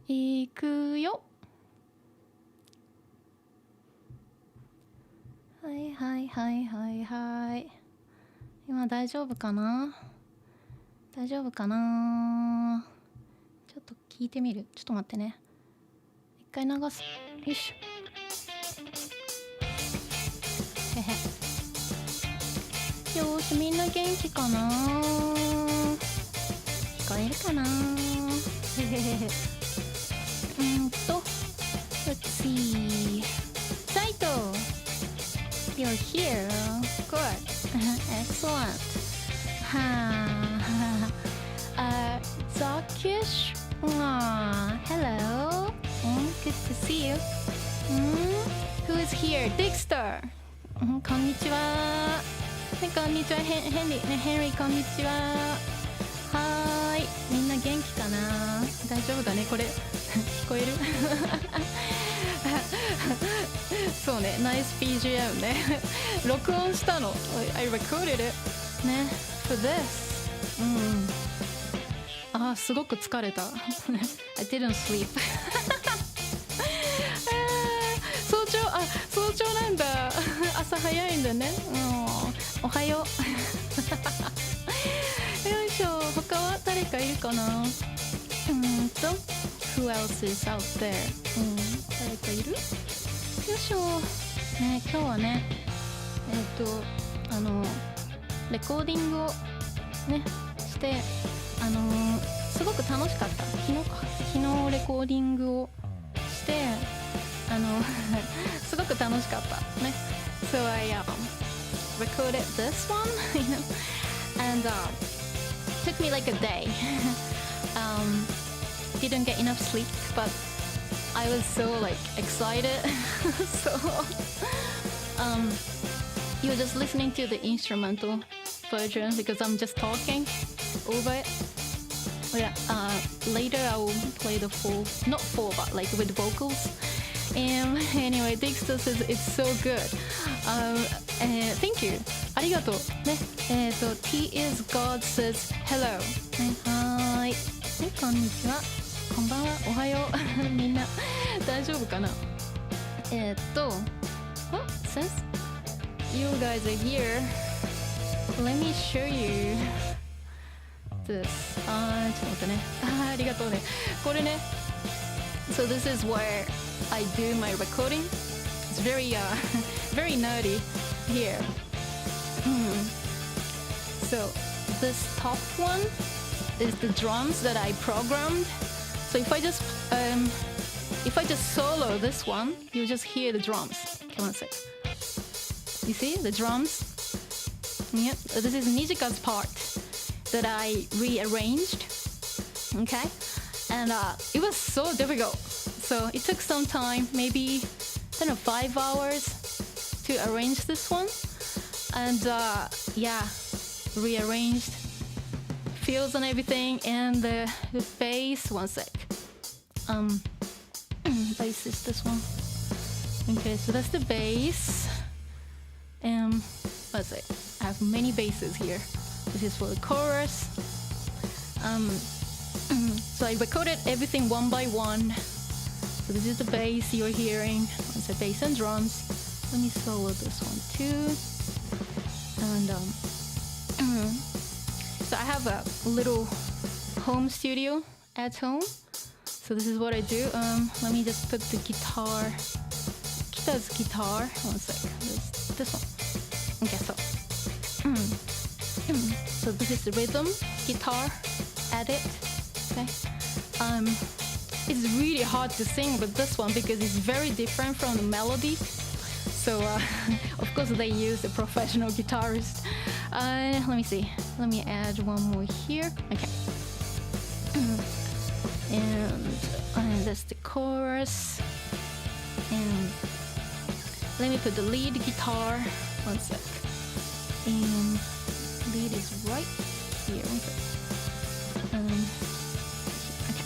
いくよ。はいはいはいはいはい。今大丈夫かな？大丈夫かな？ちょっと聞いてみる。ちょっと待ってね。一回流す。よいしょ。へへ。よーし、みんな元気かな？聞こえるかな？へへへへ。Let's see. Saito, you're here. Good. Excellent. Zakish. Hello. Good to see you. Who is here? Dexter. こんにちは。こんにちは。ヘンリー、こんにちは。はーい。みんな元気かな？大丈夫だね、これ。聞こえる？そうね、ナイス BGM ね。録音したの。I recorded it ね。for this。すごく疲れた。I didn't sleep 早朝なんだ。朝早いんだね。おはよう。よいしょ。他は誰かいるかな？Who else is out there? 誰かいる？よいしょ。ね、今日はね、レコーディングをね、して、すごく楽しかった。昨日レコーディングをして、すごく楽しかったね。So I recorded this one, and took me like a day. Didn't get enough sleep, but I was so like excited. So you're just listening to the instrumental version because I'm just talking over it. Yeah, later I will play the full, not full, but like with vocals. And anyway, Dexter says it's so good. Thank you. ありがとう。ね。T is God says hello. ね、はーい。ね、こんにちは。こんばんは。おはよう。みんな大丈夫かな？Since you guys are here, let me show you this. ちょっと待ってね。ありがとうね。これね。So this is where I do my recording. It's very very nerdy here. So this top one is the drums that I programmed. So if I just solo this one, you just hear the drums. Okay, one sec. You see the drums? Yeah, this is Nijika's part that I rearranged. Okay, and it was so difficult. So it took some time, maybe 5 hours to arrange this one, and rearranged fills and everything, and the bass. One sec. Bass is this one. Okay, so that's the bass. Let's see. I have many basses here. This is for the chorus. So I recorded everything one by one. So this is the bass you're hearing. It's a bass and drums. Let me solo this one too. And so I have a little home studio at home. So this is what I do. Let me just put the guitar. Kita's guitar. One sec. This one. Okay, so this is the rhythm guitar. Add it. Okay. It's really hard to sing with this one because it's very different from the melody. So of course they use a professional guitarist. Let me see. Let me add one more here. Okay. And that's the chorus. And let me put the lead guitar. One sec. And lead is right here. One sec. Okay.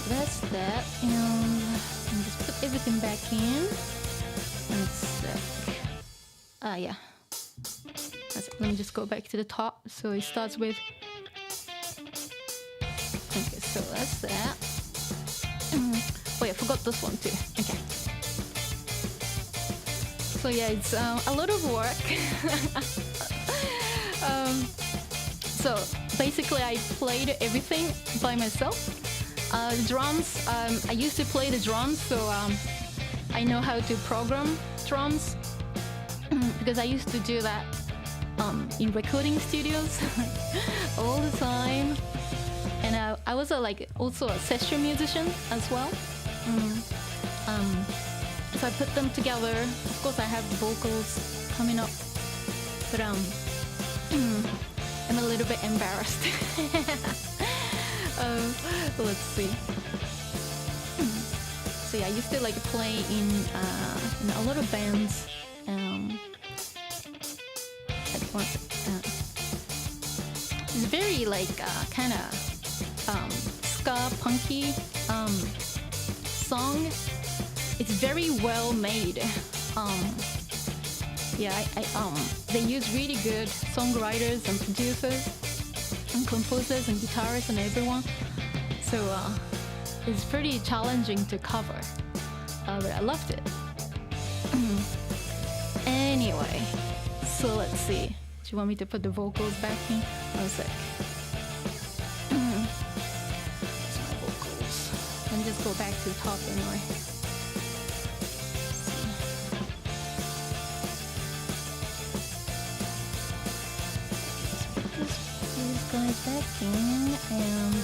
That's that. And just put everything back in. One sec. Yeah. That's it. Let me just go back to the top. So it starts with. Okay, forgot this one too. Okay. So yeah, it's a lot of work. So basically I played everything by myself. Drums, I used to play the drums, so I know how to program drums because I used to do that in recording studios all the time. And I was also a session musician as well. So I put them together. Of course, I have the vocals coming up, but I'm a little bit embarrassed. Let's see. So yeah, I used to play in a lot of bands. It's very kind of ska punky song. It's very well made. They use really good songwriters and producers and composers and guitarists and everyone. So it's pretty challenging to cover, but I loved it. Anyway, so let's see. Do you want me to put the vocals back in? One sec. That's my vocals. Let me just go back to the top anyway. These guys back in and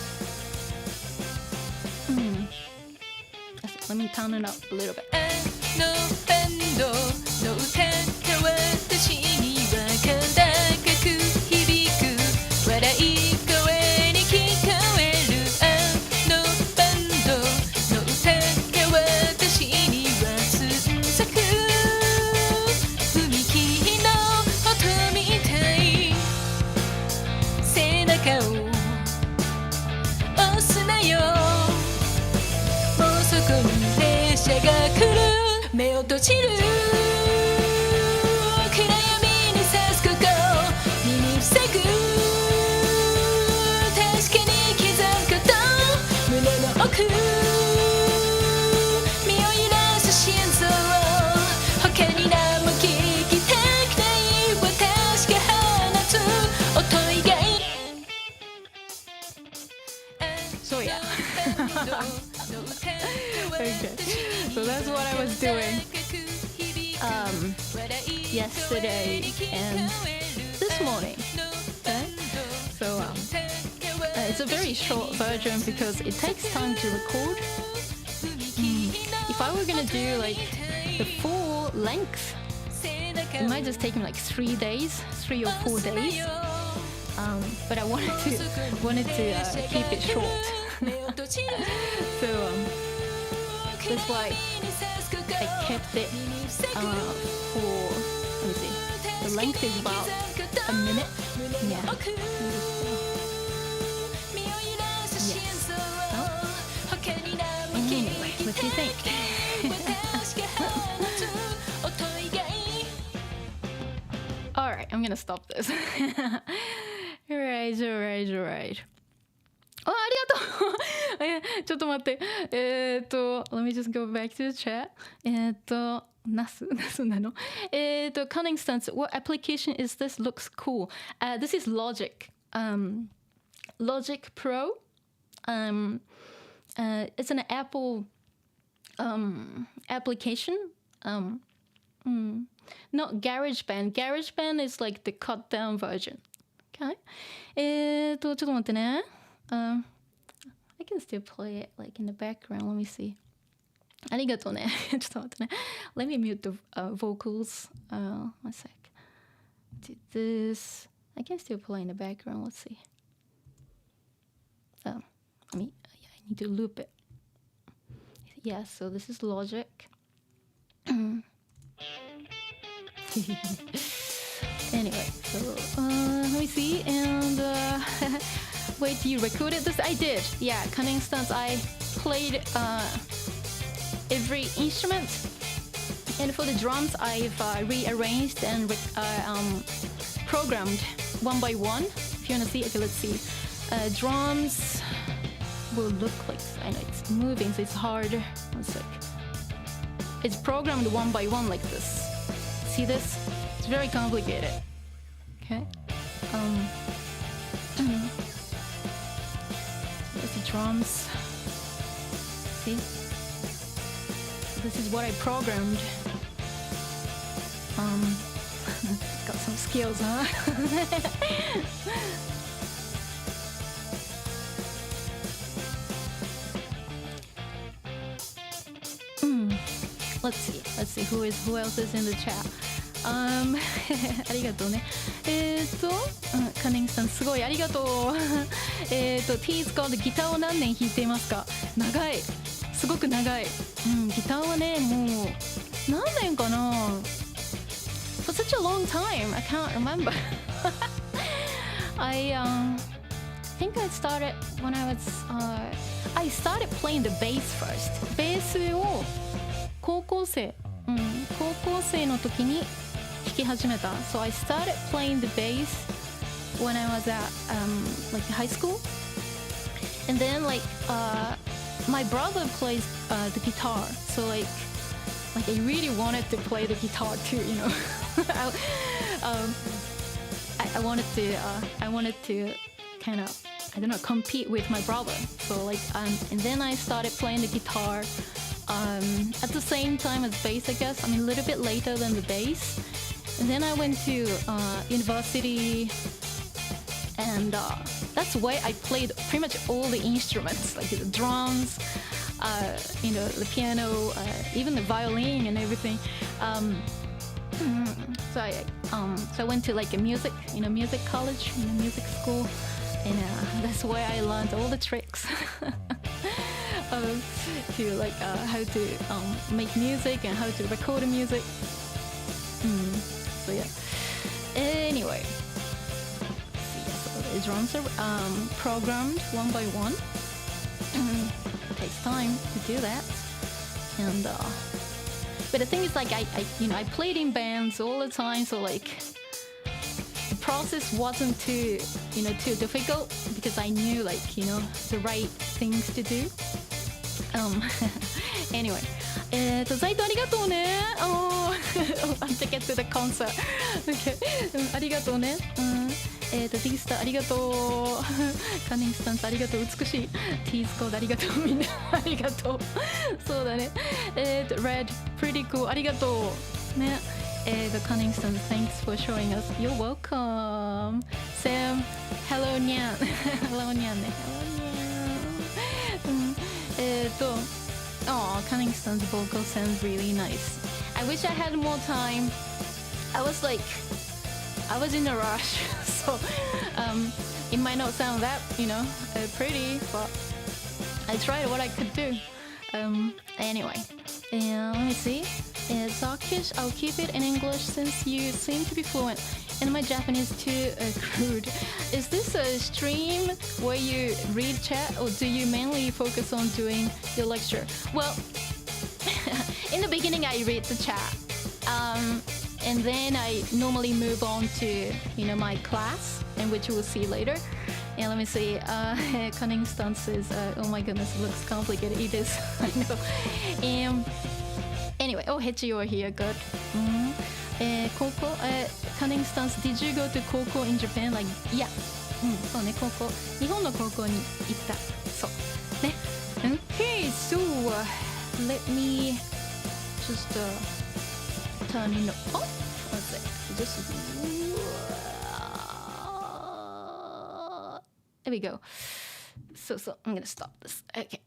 let me turn it up a little bit. So yeah. Okay. So that's what I was doing yesterday and this morning. Okay? So it's a very short version because it takes time to record. If I were gonna do the full length, it might just take me 3 days, 3 or 4 days. But I wanted to keep it short. So that's why I kept it for, let me see, the length is about a minute. Yeah. Yes. Oh. Anyway, what do you think? Alright, I'm gonna stop this. Alright. ありがとうちょっと待って。let me just go back to the chat. ナスなのCunning Stance, what application is this? Looks cool. This is Logic. Logic Pro. It's an Apple application. Not GarageBand. GarageBand is the cut down version. Okay. ちょっと待ってね。I can still play it in the background. Let me see. ありがとうね。ちょっと待ってね。Let me mute the vocals. One sec. Do this. I can still play in the background. Let's see. I need to loop it. Yeah, so this is Logic. Anyway, so let me see. And wait, you recorded this? I did. Yeah, Cunning Stance. I played every instrument, and for the drums, I've rearranged and programmed one by one. If you wanna see, okay, let's see. Drums. will look like. I know it's moving, so it's hard. One sec. It's programmed one by one like this. See this? It's very complicated. Okay. There's the drums. See? This is what I programmed. Got some skills, huh? Let's see who else is in the chat. ありがとうね。カニングさんすごいありがとう。T 使うとギターを何年弾いていますか？長い。すごく長い。ギターはねもう何年かな。For such a long time, I can't remember. I think I started when I started playing the bass first. ベースを高校生の時に弾き始めた。So I started playing the bass when I was at like high school, and then my brother plays the guitar. So like I really wanted to play the guitar too, you know. I wanted to kind of compete with my brother. So and then I started playing the guitar at the same time as bass, I guess. I mean a little bit later than the bass. And then I went to university, and that's why I played pretty much all the instruments, like the drums, the piano, even the violin and everything. So I went to like a music college, music school, and that's where I learned all the tricks to how to make music and how to record the music. So yeah. Anyway, so the drums are programmed one by one. It takes time to do that, and but the thing is I played in bands all the time, so the process wasn't too difficult because I knew the right things to do. Anyway, ザイトありがとうね。Ticket to the concert. Okay. ありがとうね。ディスタありがとう。カニングスタンスありがとう。美しい。ティーズコードありがとう。みんなありがとう。そうだね。Red, pretty cool ありがとう。ね。The Cunning Stone, thanks for showing us. You're welcome. Sam, hello Nyan. Hello Nyan ね。Hello Nyan. Oh, Cunning Stone's vocal sounds really nice. I wish I had more time. I was in a rush, so it might not sound that pretty, but I tried what I could do. Anyway, let me see. Turkish, I'll keep it in English since you seem to be fluent, and my Japanese too crude. Is this a stream where you read chat, or do you mainly focus on doing your lecture? Well, in the beginning I read the chat, and then I normally move on to my class, and which you will see later. And let me see. Cunning stances. Oh my goodness, it looks complicated. It is. I know. Anyway, oh, Hechi, you are here. Good. Cunning stance. Did you go to Koko in Japan? Yeah. そうね、高校。日本の高校に行った。そう。ね。Okay, so let me just turn it off. One sec. Just. There we go. So, I'm gonna stop this. Okay.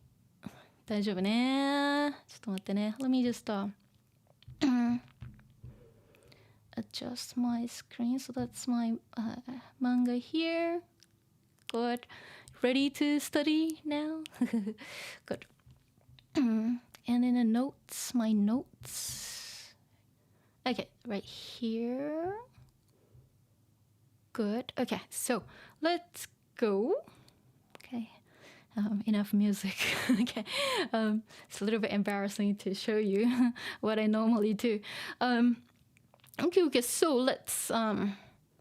大丈夫ね。ちょっと待ってね。Let me just adjust my screen. So that's my manga here. Good. Ready to study now? Good. And in the notes, my notes. Okay, right here. Good. Okay, so let's go. Okay. Enough music. Okay. It's a little bit embarrassing to show you what I normally do. Okay. So let's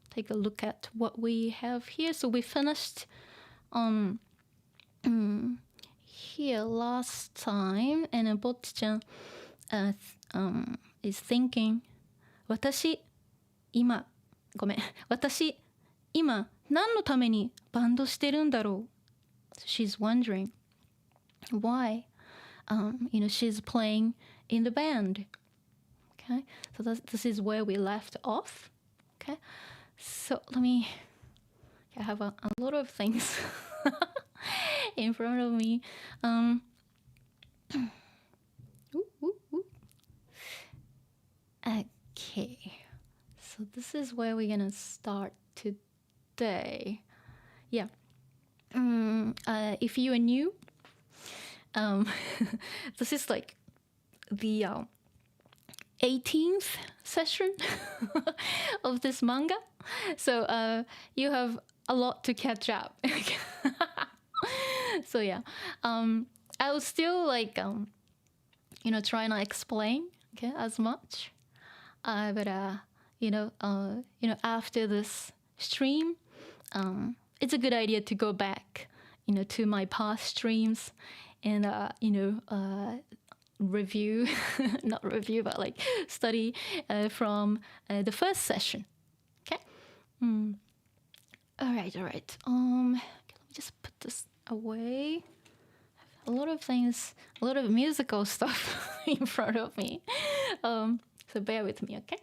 take a look at what we have here. So we finished here last time, and Bocchi-chan is thinking, 私今何のためにバンドしてるんだろう? So she's wondering why she's playing in the band. Okay, so this is where we left off. Okay, so I have a lot of things in front of me. Okay, so this is where we're gonna start today. Yeah. If you are new, this is like the 18th session of this manga. So you have a lot to catch up. So yeah, I will still like try and explain as much. But after this stream, it's a good idea to go back to my past streams and review not review but like study from the first session. Okay. All right. Okay, let me just put this away. A lot of things, a lot of musical stuff in front of me, so bear with me. Okay.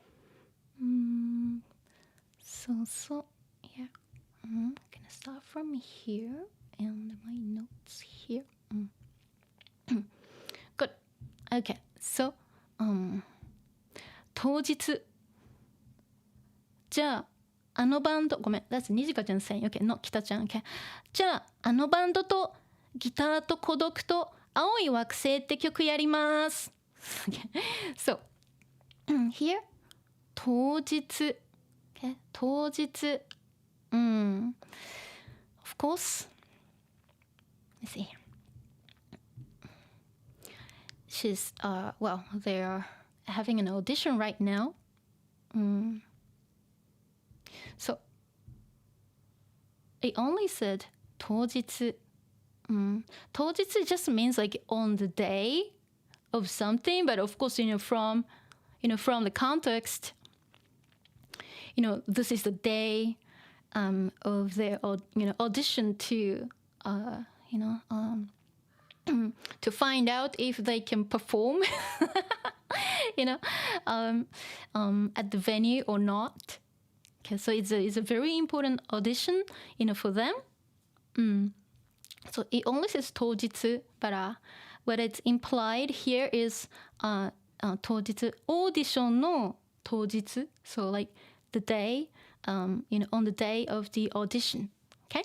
So yeah, I'm gonna start from here and my notes here. Good. Okay, so 当日じゃああのバンドごめん that's にじかちゃんsaying okay not きたちゃん okay じゃああのバンドとギターと孤独と青い惑星って曲やります okay. So here 当日 okay 当日of course let's see she's well they're having an audition right now. So it only said 当日当日 just means like on the day of something, but of course from the context this is the day of their audition to to find out if they can perform at the venue or not. Okay, so it's a very important audition for them. So it only says 当日 but what it's implied here is 当日 audition の当日 so like the day on the day of the audition. Okay.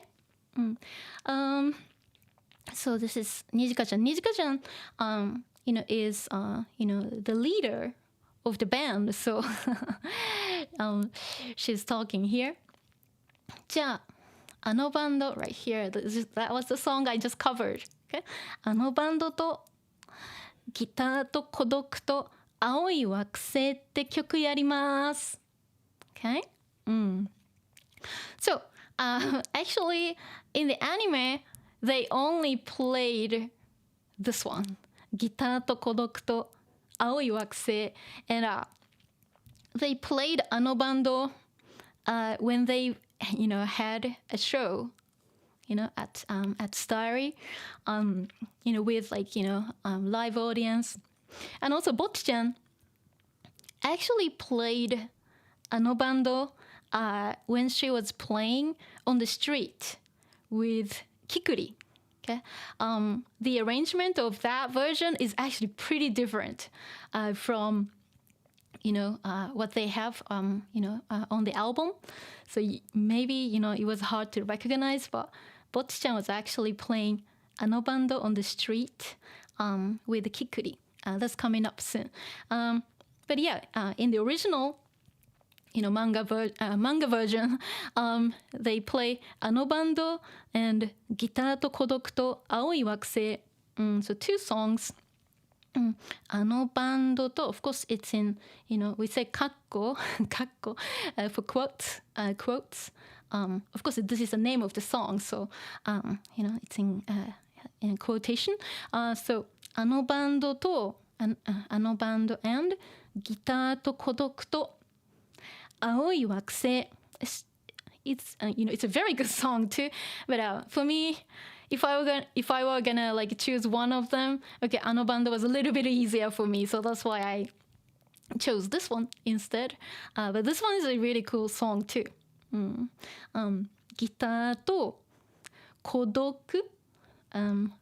So this is にじかちゃん is the leader of the band, so she's talking here. じゃああのバンド right here that was the song I just covered. Okay? あのバンドとギターと孤独と青い惑星って曲やります。Okay? So actually in the anime they only played this one ギターと孤独と青い惑星 and they played あのバンドwhen they had a show at Starry with like live audience, and also Bocchi-chan actually played あのバンドwhen she was playing on the street with Kikuri. Okay, the arrangement of that version is actually pretty different from what they have on the album. So maybe it was hard to recognize, but Bocchi-chan was actually playing あのバンド on the street with Kikuri. That's coming up soon. But yeah, in the original manga version, they play あのバンド and ギターと孤独と青い惑星. So two songs. あのバンドと of course it's in we say カッコ for quotes. Of course this is the name of the song, so it's in in quotation. So あのバンドとあのバンド and ギターと孤独と青い惑星 it's it's a very good song too, but for me, if I were gonna like choose one of them, okay, あのバンド was a little bit easier for me, so that's why I chose this one instead. But this one is a really cool song too. ギターと孤独、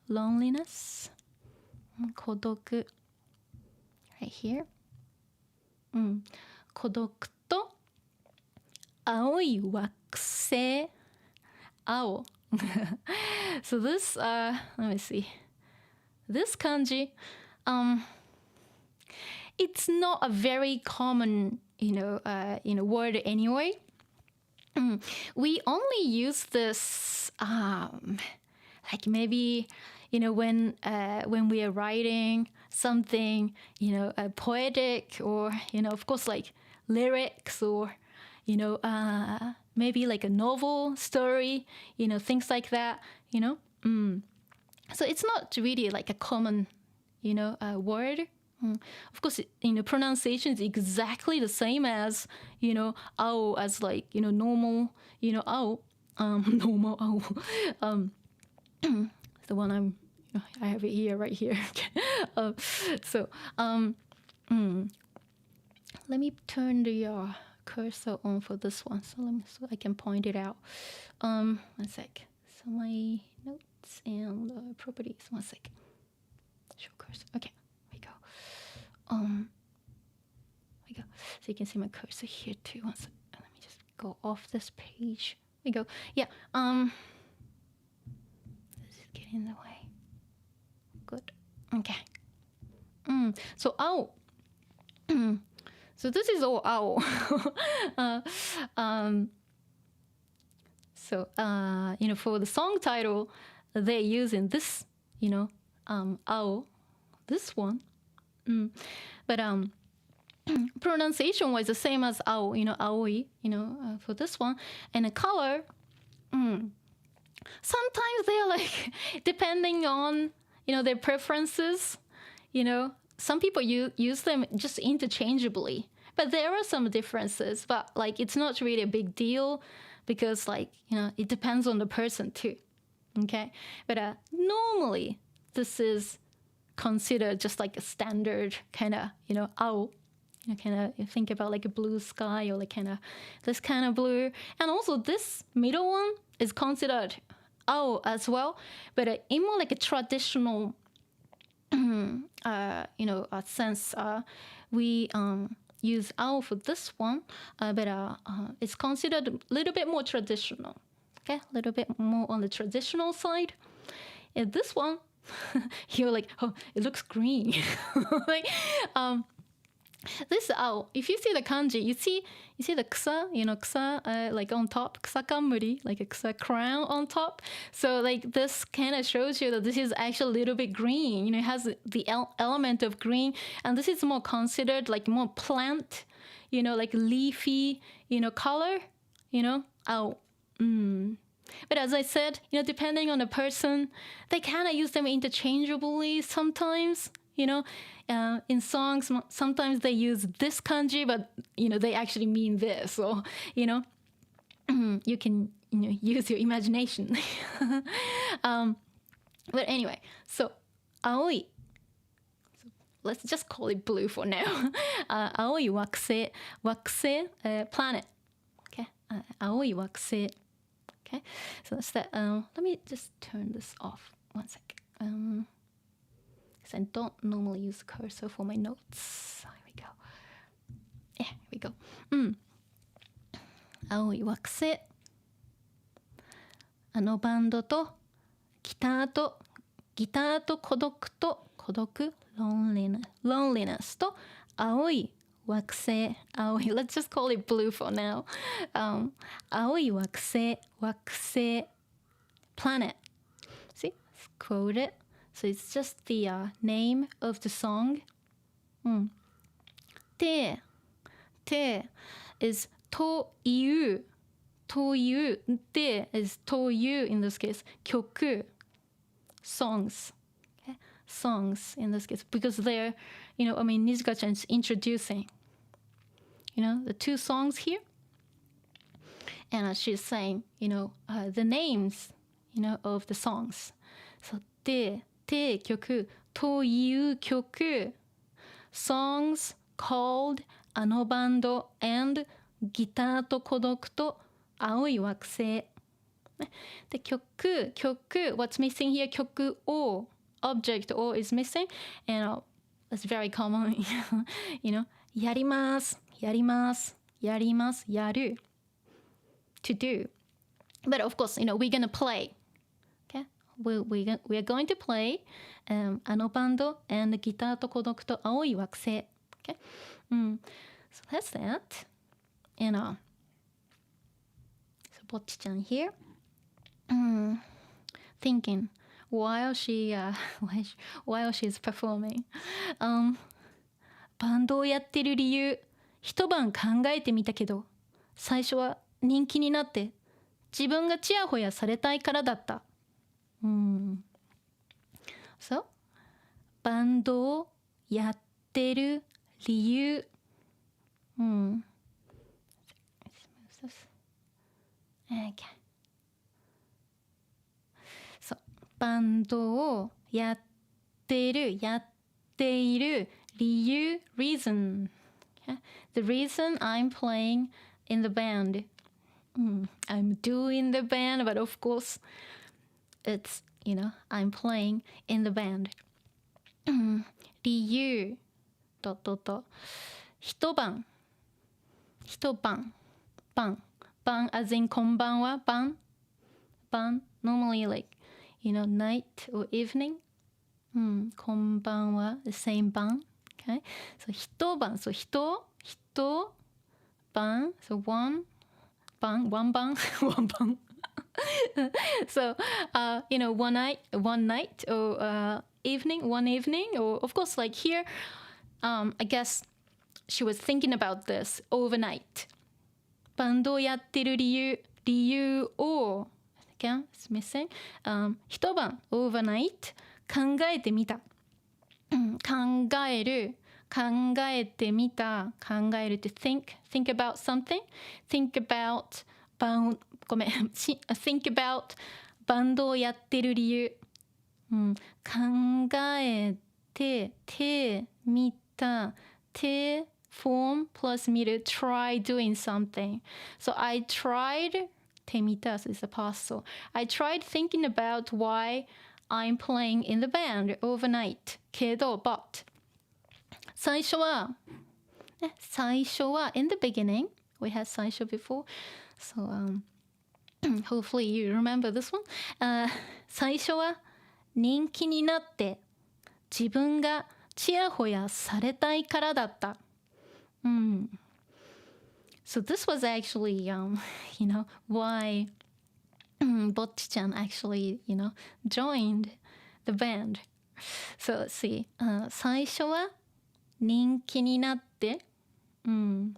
loneliness 孤独 right here、孤独と青い惑星青so this let me see this kanji it's not a very common word anyway. We only use this like maybe when we are writing something poetic, or of course like lyrics, or maybe like a novel story, things like that, so it's not really like a common word. Of course, pronunciation is exactly the same as ao, as like normal ao, normal ao, the one I have it here, right here. So let me turn the cursor on for this one, so I can point it out. One sec. So my notes and properties. One sec. Show cursor. Okay. There we go. So you can see my cursor here too. Let me just go off this page. There we go. Yeah. This is getting in the way. Good. Okay. So ao. So this is all ao. So for the song title, they're using this, ao, this one. But pronunciation was the same as ao, aoi, for this one. And the color, sometimes they're like, depending on, their preferences, some people use them just interchangeably. But there are some differences, but like, it's not really a big deal because like, it depends on the person too. Okay. But normally this is considered just like a standard kind of, ao, kind of think about like a blue sky, or like kind of this kind of blue. And also this middle one is considered ao as well, but in more like a traditional, sense, we use ao for this one, but it's considered a little bit more traditional. Okay, a little bit more on the traditional side. And this one, you're like, oh, it looks green. Like, this ao, if you see the kanji, you see the kusa, kusa, like on top, kusa kamuri, like a kusa crown on top. So like this kind of shows you that this is actually a little bit green. It has the element of green, and this is more considered like more plant, like leafy, color, ao. But as I said, depending on the person, they kind of use them interchangeably sometimes. In songs, sometimes they use this kanji, but they actually mean this. So you can use your imagination. But anyway, so aoi. So let's just call it blue for now. Aoi wakse, planet. Okay, aoi wakse. Okay, so that's that. Let me just turn this off. One sec. Because I don't normally use the cursor for my notes. Here we go. Yeah, here we go. 青い惑星。あのバンドとギターと孤独loneliness と青い惑星青い let's just call it blue for now. 青い惑星planet. See, it's quoted. So it's just the name of the song. て is というで is という in this case 曲. songs. Okay? Songs in this case, because they're, Nizuka-chan is introducing, the two songs here. And she's saying, the names, of the songs. So, て曲という曲 songs called あのバンド and ギターと孤独と青い惑星。で、曲 what's missing here 曲を object or is missing and it's very commonやりますやる to do but of course we're gonna play okay we are going to play あのバンド and ギターと孤独と青い惑星 okay so that's that and so Bocchi-chan here thinking while she's performing バンドをやってる理由一晩考えてみたけど最初は人気になって自分がちやほやされたいからだった。そうバンドをやってる理由。そうバンドをやっている理由 reason. Okay? The reason I'm playing in the band. I'm doing the band, but of course, it's, I'm playing in the band. 理由一晩 晩 as in こんばんは晩 normally like, night or evening. こんばんは the same 晩 okay? So 一晩 so 人晩 so one bang, one bang, one bang. So, one night or one evening, or of course, like here, I guess she was thinking about this overnight. バンドをやってる理由を again, it's missing. 一晩 overnight 考えてみた。考えてみた考える to think about something think about think about バンドをやってる理由、考えてみたform plus 見る try doing something so I tried てみた is a past so I tried thinking about why I'm playing in the band overnight けど but最初は in the beginning we had 最初 before so hopefully you remember this one 最初は人気になって自分がちやほやされたいからだった、So this was actually why Bocchi-chan actually joined the band so let's see 最初は人気になって、人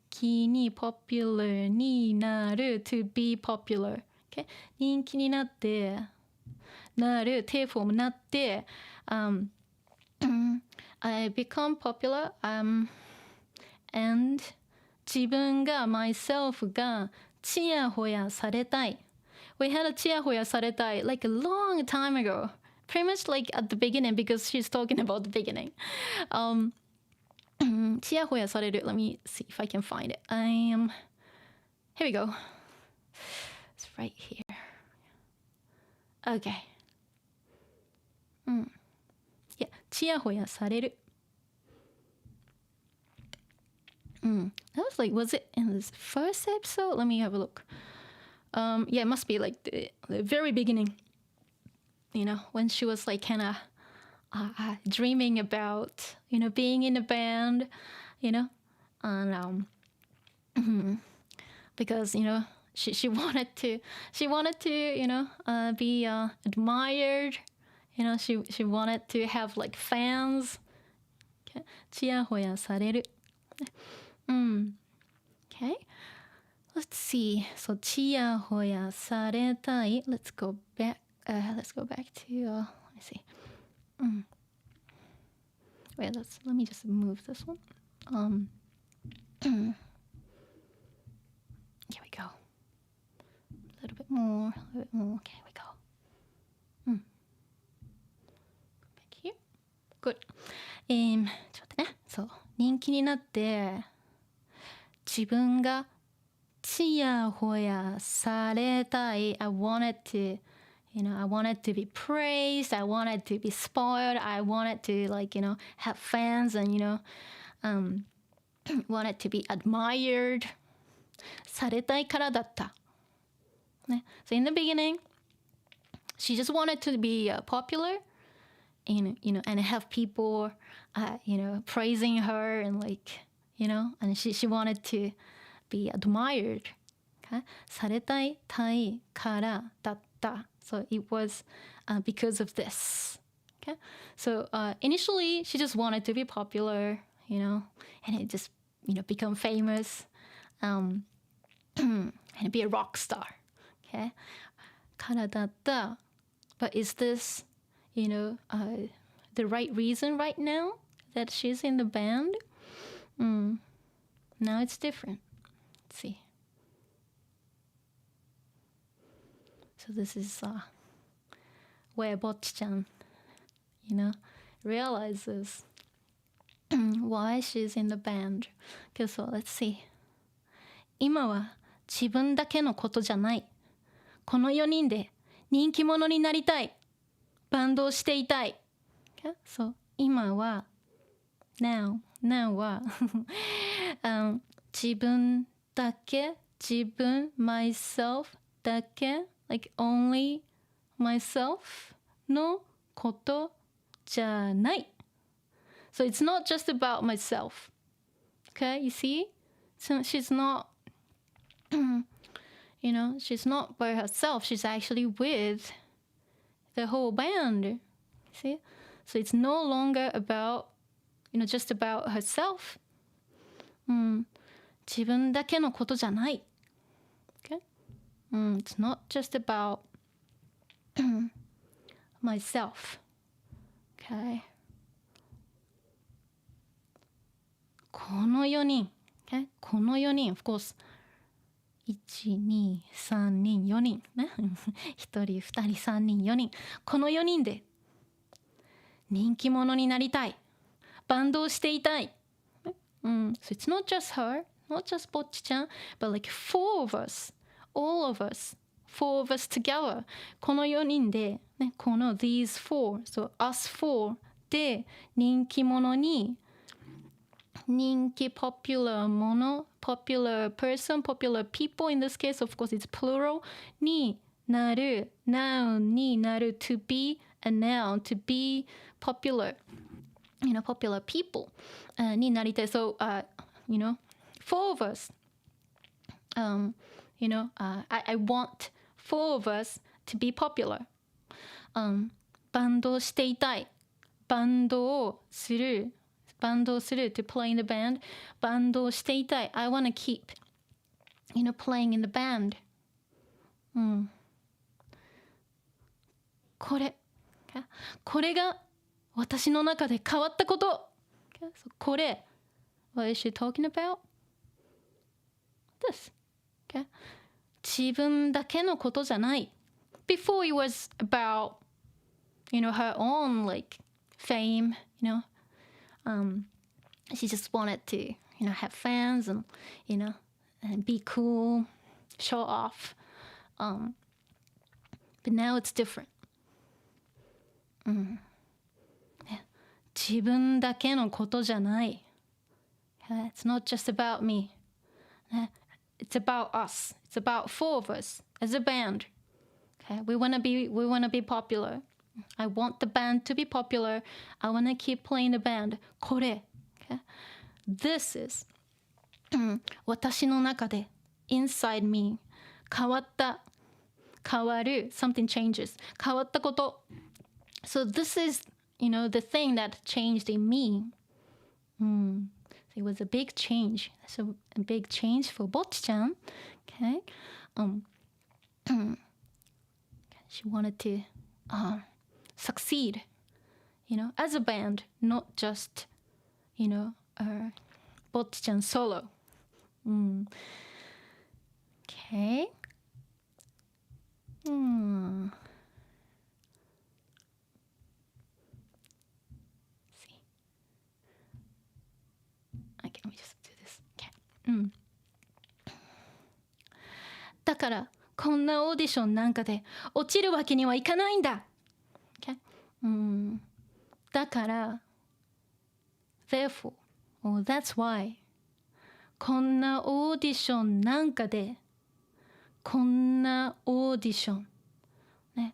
気に popular になる to be popular、okay? 人気になってなる定フォームなって、I become popular、and 自分が myself がちやほやされたい We had a ちやほやされたい like a long time ago pretty much like at the beginning because she's talking about the beginning. ちやほやされる Let me see if I can find it. Here we go. It's right here. Okay. Yeah, ちやほやされる. That was like, was it in this first episode? Let me have a look. Yeah, it must be like the very beginning. When she was like kind of dreaming about, being in a band, and because, she wanted to, be admired, she wanted to have like fans. ちやほやされる. Okay, let's see. So ちやほやされたい. Let's go back. Let's go back to. Let me see. Wait. Let me just move this one. Here we go. A little bit more. Okay, here we go. Back here. Good. ちょっと待ってね。そう。人気になって、自分がちやほやされたい。I wanted to, I wanted to be praised. I wanted to be spoiled. I wanted to, have fans and, wanted to be admired. されたいからだった。ね。So in the beginning, she just wanted to be popular, and have people, praising her and and she wanted to be admired. Okay? されたいからだった。So it was because of this. Okay? So initially, she just wanted to be popular, and it just, become famous, and be a rock star. Okay? からだった。But is this, the right reason right now that she's in the band? Now it's different. Let's see. So this is where Bocchi-chan, realizes why she's in the band. Okay, so let's see. 今は自分だけのことじゃない。この4人で人気者になりたい。バンドをしていたい。Okay? So 今は now は自分だけmyself だけ like only myself のことじゃない。So it's not just about myself. Okay, you see? So she's not, she's not by herself. She's actually with the whole band. See? So it's no longer about, just about herself. 自分だけのことじゃない。Okay? It's not just about myself. Okay? この4人。Okay? この4人。Of course. 1、2、3人、4人。ね。1人、2人、3人、4人。この4人で人気者になりたい。バンドをしていたい。So it's not just her, not just Bocchi-chan, but like 4 of us, all of us, 4 of us together. この4人で、ね、この these 4, so us 4で人気者に人気 popular もの popular person, popular people, in this case of course it's plural になる noun になる to be a noun, to be popular, popular people になりたい。So, 4 of us, I want 4 of us to be popular. バンドをしていたい。バンドをする to play in the band. バンドをしていたい。I want to keep, playing in the band. これが私の中で変わったこと。Okay? So これ What is she talking about? This. Okay? 自分だけのことじゃない。Before it was about, her own like fame, she just wanted to, have fans and, and be cool, show off. But now it's different. 自分だけのことじゃない。It's not just about me. It's about us. It's about 4 of us as a band. Okay? We wanna be popular. I want the band to be popular. I wanna keep playing the band. これ。Okay? This is 私の中で inside me 変わる something changes 変わったこと。So this is, the thing that changed in me. It was a big change. So a big change for Bocchi-chan. Okay. She wanted to succeed, as a band, not just, Bocchi-chan solo. Okay. See. Okay, let me just do this. Okay. だからこんなオーディションなんかで落ちるわけにはいかないんだ。Okay? だから therefore or that's why こんなオーディションなんかでこんなオーディションね、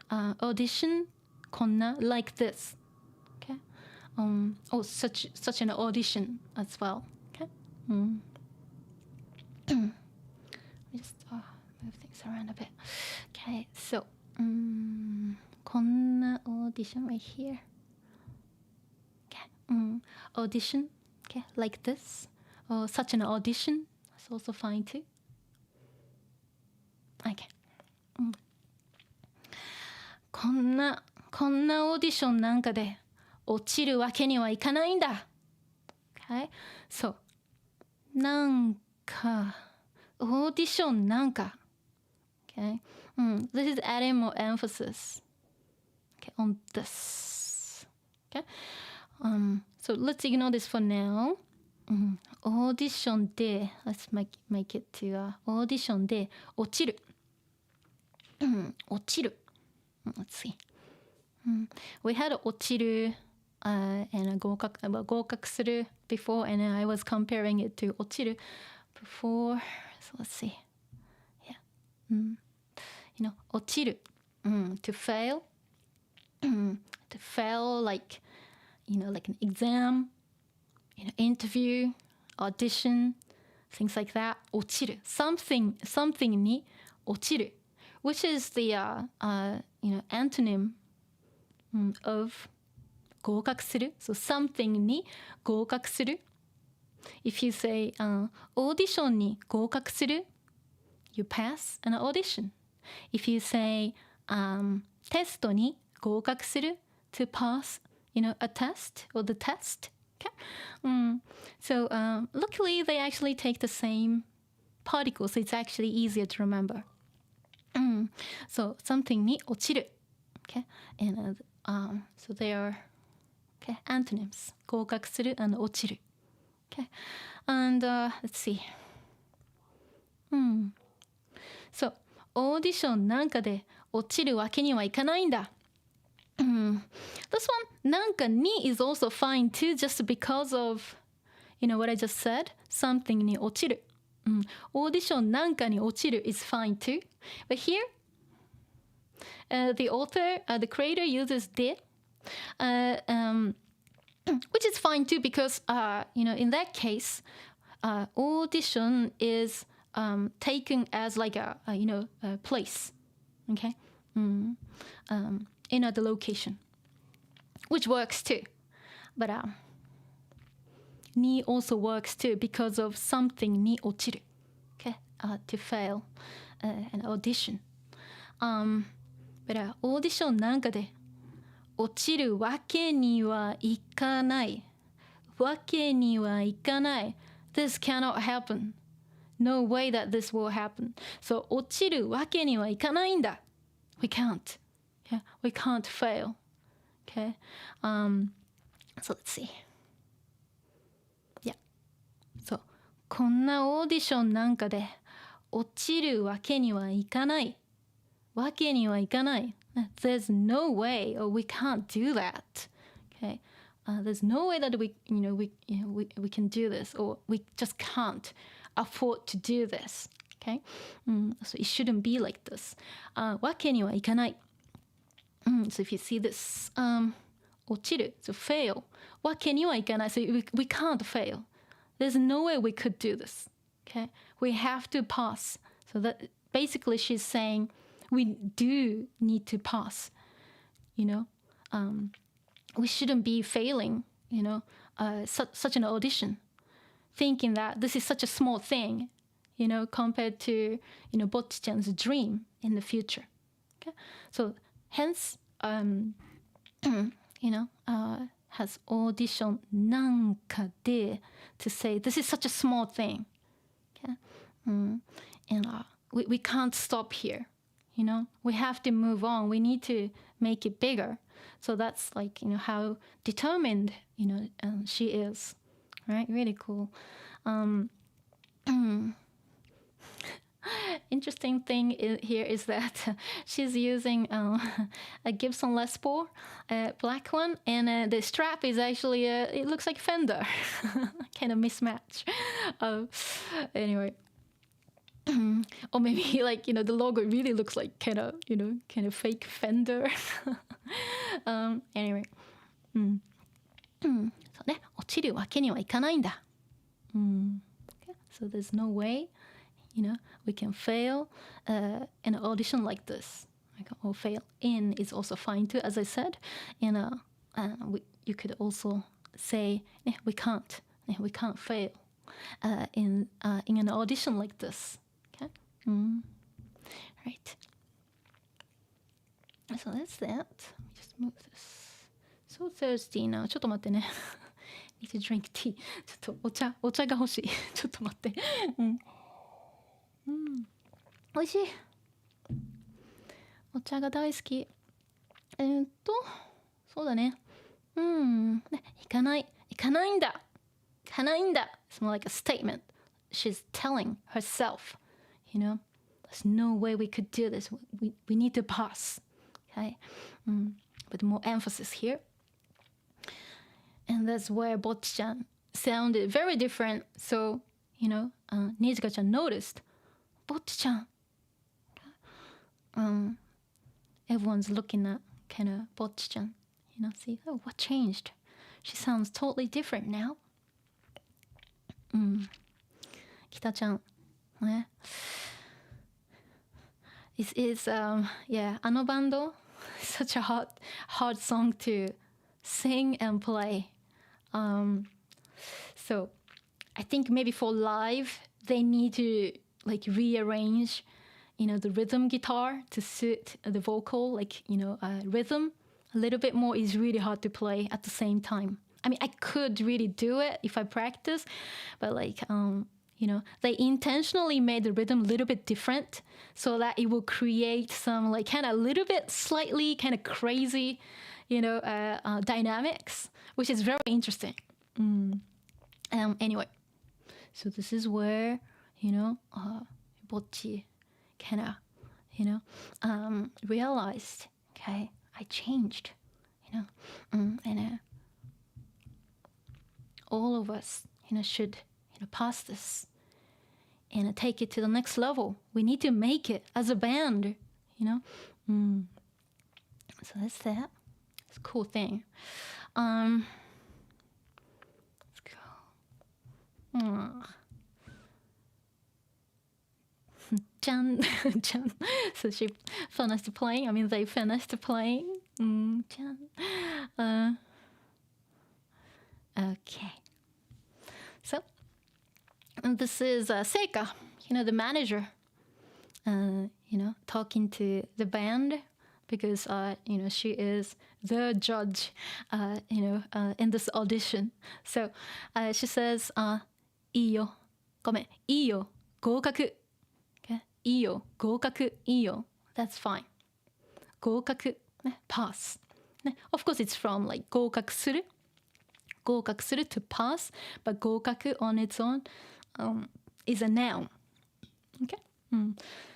audition こんな like this. Okay? Or such an audition as well. Okay? Just move things around a bit. Okay, so こんなオーディション right here. Okay, audition. Okay, like this. Or such an audition. That's also fine too. Okay. こんなオーディションなんかで落ちるわけにはいかないんだ。Okay, so なんかaudition なんか okay this is adding more emphasis okay on this okay so let's ignore this for now audition で let's make it to audition で落ちる落ちる let's see we had 落ちるand 合格する before and I was comparing it to 落ちるbefore so let's see yeah 落ちる to fail to fail like like an exam interview audition things like that 落ちる something に落ちる which is the antonym of 合格する so something に合格する if you say オーディションに合格する you pass an audition if you say テストに合格する to pass a test or the test okay so luckily they actually take the same particles so it's actually easier to remember so something に落ちる okay and so they are okay antonyms 合格する and 落ちる okay and let's see so オーディションなんかで落ちるわけにはいかないんだthis one なんかに is also fine too just because of what I just said something に落ちるオーディションなんかに落ちる is fine too but here the author the creator uses でwhich is fine too because in that case audition is taken as like a place okay in other location which works too but に also works too because of something に落ちる okay to fail an audition but オーディションなんかで落ちるわけにはいかないわけにはいかない this cannot happen no way that this will happen so 落ちるわけにはいかないんだ we can't yeah we can't fail okay so let's see yeah so こんなオーディションなんかで落ちるわけにはいかないわけにはいかない there's no way or we can't do that okay there's no way that we can do this or we just can't afford to do this okay so it shouldn't be like this わけにはいかないso if you see this 落ちる so fail わけにはいかない so we can't fail there's no way we could do this okay we have to pass so that basically she's saying we do need to pass we shouldn't be failing such an audition thinking that this is such a small thing compared to, Bocchi-chan's dream in the future. Okay, so hence, has audition nanka de to say this is such a small thing. Okay, and we can't stop here. We have to move on. We need to make it bigger. So that's like, how determined, she is, right? Really cool. Interesting thing here is that she's using a Gibson Les Paul, black one, and the strap is actually, it looks like Fender, kind of mismatch. Anyway. Or maybe like, the logo really looks like kind of fake Fender. Anyway. そうね、落ちるわけにはいかないんだ。Okay. So there's no way, we can fail in an audition like this. Or fail in is also fine too, as I said. And you could also say, we can't fail in an audition like this. Okay. Right. So that's that. Let me just move this. So thirsty now. ちょっと待ってね。Need to drink tea. ちょっとお茶が欲しい。ちょっと待って。美味しい。お茶が大好き。そうだね。行かないんだ。行かないんだ。It's more like a statement. She's telling herself, there's no way we could do this. We need to pass. Okay? But more emphasis here. And that's where Bocchi-chan sounded very different. So, Nizuka-chan noticed, Bocchi-chan. Everyone's looking at kind of Bocchi-chan. See, oh, what changed? She sounds totally different now. Kita-chan. This is, ano bando. Such a hard song to sing and play. So I think maybe for live, they need to like rearrange, the rhythm guitar to suit the vocal, rhythm a little bit more is really hard to play at the same time. I mean, I could really do it if I practice, but they intentionally made the rhythm a little bit different so that it will create some like kind of a little bit slightly kind of crazy, dynamics, which is very interesting. Anyway, so this is where, Bocchi kind of, realized, okay, I changed, and all of us, should, pass this and take it to the next level. We need to make it as a band, So that's that. It's a cool thing. Let's go. Chan. So she finished playing. I mean, they finished playing. Chan. Okay. So, and this is Seika, the manager, talking to the band because, she is the judge, in this audition. So, she says, いいよ。ごめん。いいよ。合格。Okay? いいよ。合格。いいよ。That's fine. 合格。ね。pass. ね。Of course, it's from like 合格する。合格する to pass, but 合格 on its own is a noun. Okay?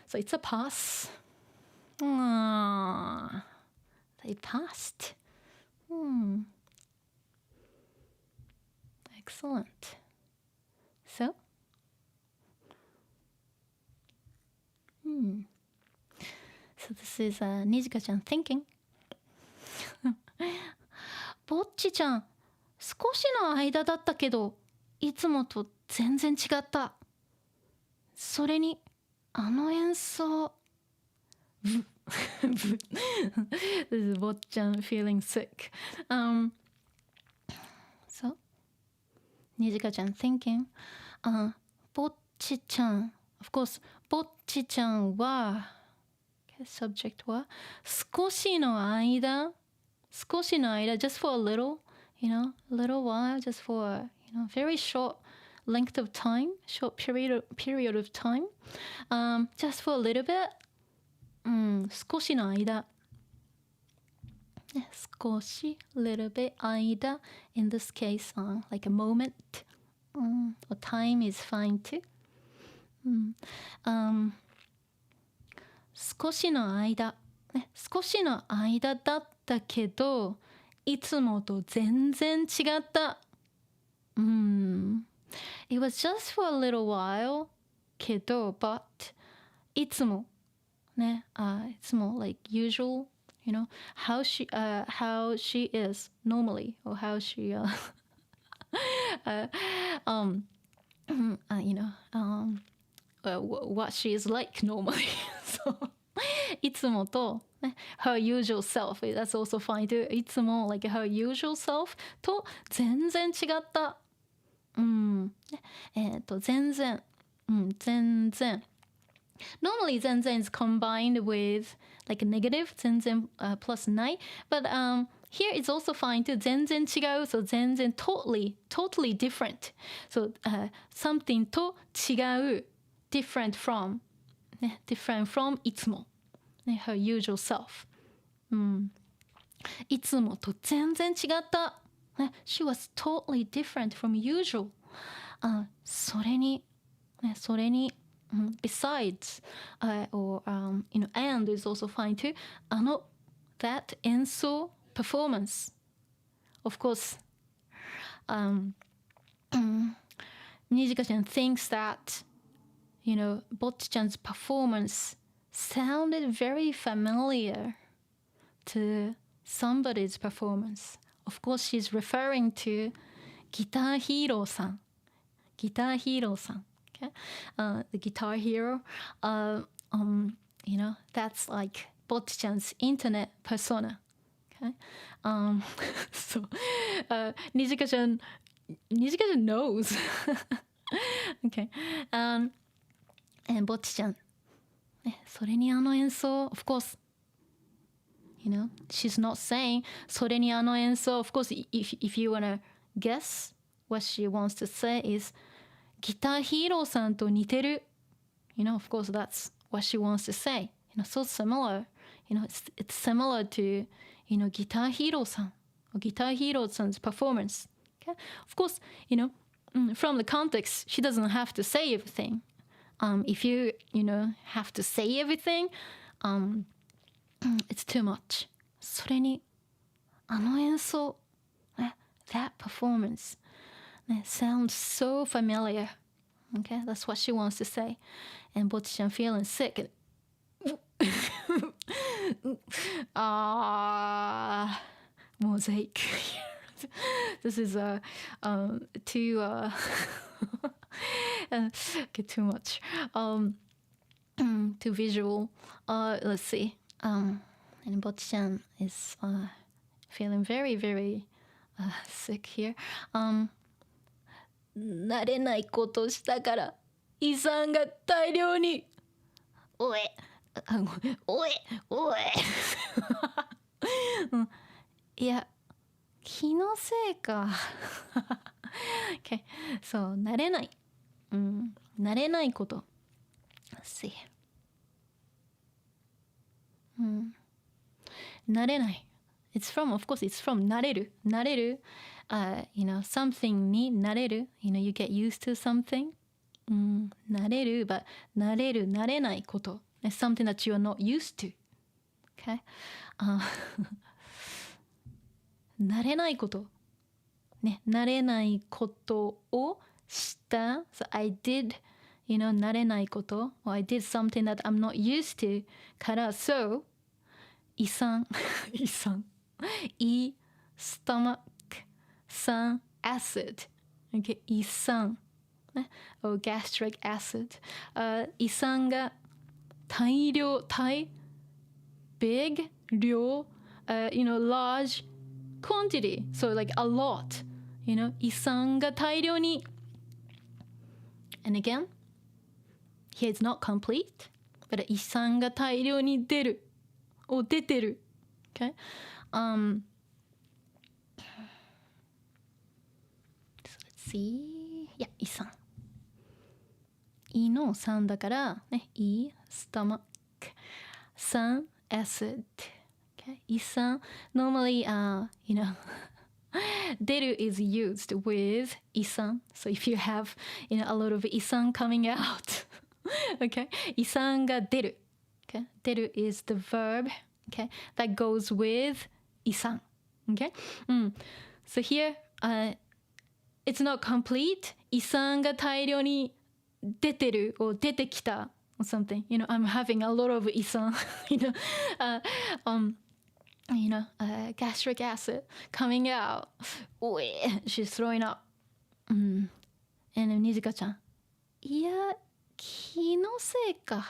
So it's a pass. They passed. Excellent. So, so this is Nizuka-chan thinking. Bocchi-chan, 少しの間だったけど、いつもと全然違った。それに、あの演奏。This is Bocchi-chan feeling sick. So, Nizuka-chan thinking, Bocchi-chan, of course ぼっちちゃんは subject は少しの間 just for a little, a little while, just for, very short length of time, short period of time, just for a little bit, 少しの間、少し little bit 間 in this case, like a moment, or time is fine too. 少しの間、少しの間だったけどいつもと全然違った。It was just for a little while けど but いつもね、いつも like usual, how she is normally or how she what she is like normally. So いつもと、her usual self, that's also fine too. いつも like her usual self と全然違った。全然、全然。Normally 全然 is combined with like a negative 全然、plus ない。But here it's also fine too. 全然違う。So 全然 totally different. So something と違う。different from いつも、her usual self、いつもと全然違った、she was totally different from usual、それに、besides、or and is also fine too、that 演奏 performance of course、にじかちゃん thinks that Bocchi-chan's performance sounded very familiar to somebody's performance. Of course, she's referring to Guitar Hero-san. Okay? The Guitar Hero. That's like Bocchi-chan's internet persona. Okay? So, Nijika-chan knows. Okay. And ぼっちちゃん、それに演奏 of course, she's not saying それに演奏 of course if you wanna guess what she wants to say is ギターヒーローさんと似てる of course that's what she wants to say, so similar, it's similar to, ギターヒーローさん or ギターヒーローさん's performance, okay? Of course, from the context she doesn't have to say everything. If you have to say everything, it's too much. それに演奏、that performance sounds so familiar. Okay, that's what she wants to say. And Bocchi-chan feeling sick. Mosaic. This is too get too much, too visual. Let's see. And Bocchi-chan is feeling very, very sick here. 慣れないことしたから遺産が大量におえいや気のせいかokay. So 慣れない慣れないこと Let's see 慣れない It's from, of course, it's from 慣れる something に慣れる you get used to something 慣れる but 慣れないこと It's something that you are not used to okay 慣れないことね慣れないことをした So I did 慣れないこと or I did something that I'm not used to から So 胃酸胃 stomach 酸 acid okay 胃酸ね or gastric acid 胃酸が大量big 量large quantity so like a lot 胃酸が大量に and again here it's not complete, but 胃酸が大量に出る。出てる。Okay? So let's see. Yeah, 胃酸。胃の酸だからね、胃、stomach、酸、acid。Okay? 胃酸 normally, you know, 出る is used with 胃酸。So if you have, you know, a lot of 胃酸 coming out, okay? 胃酸が出る。Okay? 出る is the verb, okay? That goes with 胃酸。Okay? So here, it's not complete. 胃酸が大量に出てる or 出てきた or something. You know, I'm having a lot of 胃酸。you know, gastric acid coming out. She's throwing up. And Nizikaちゃん。いや、気のせいか。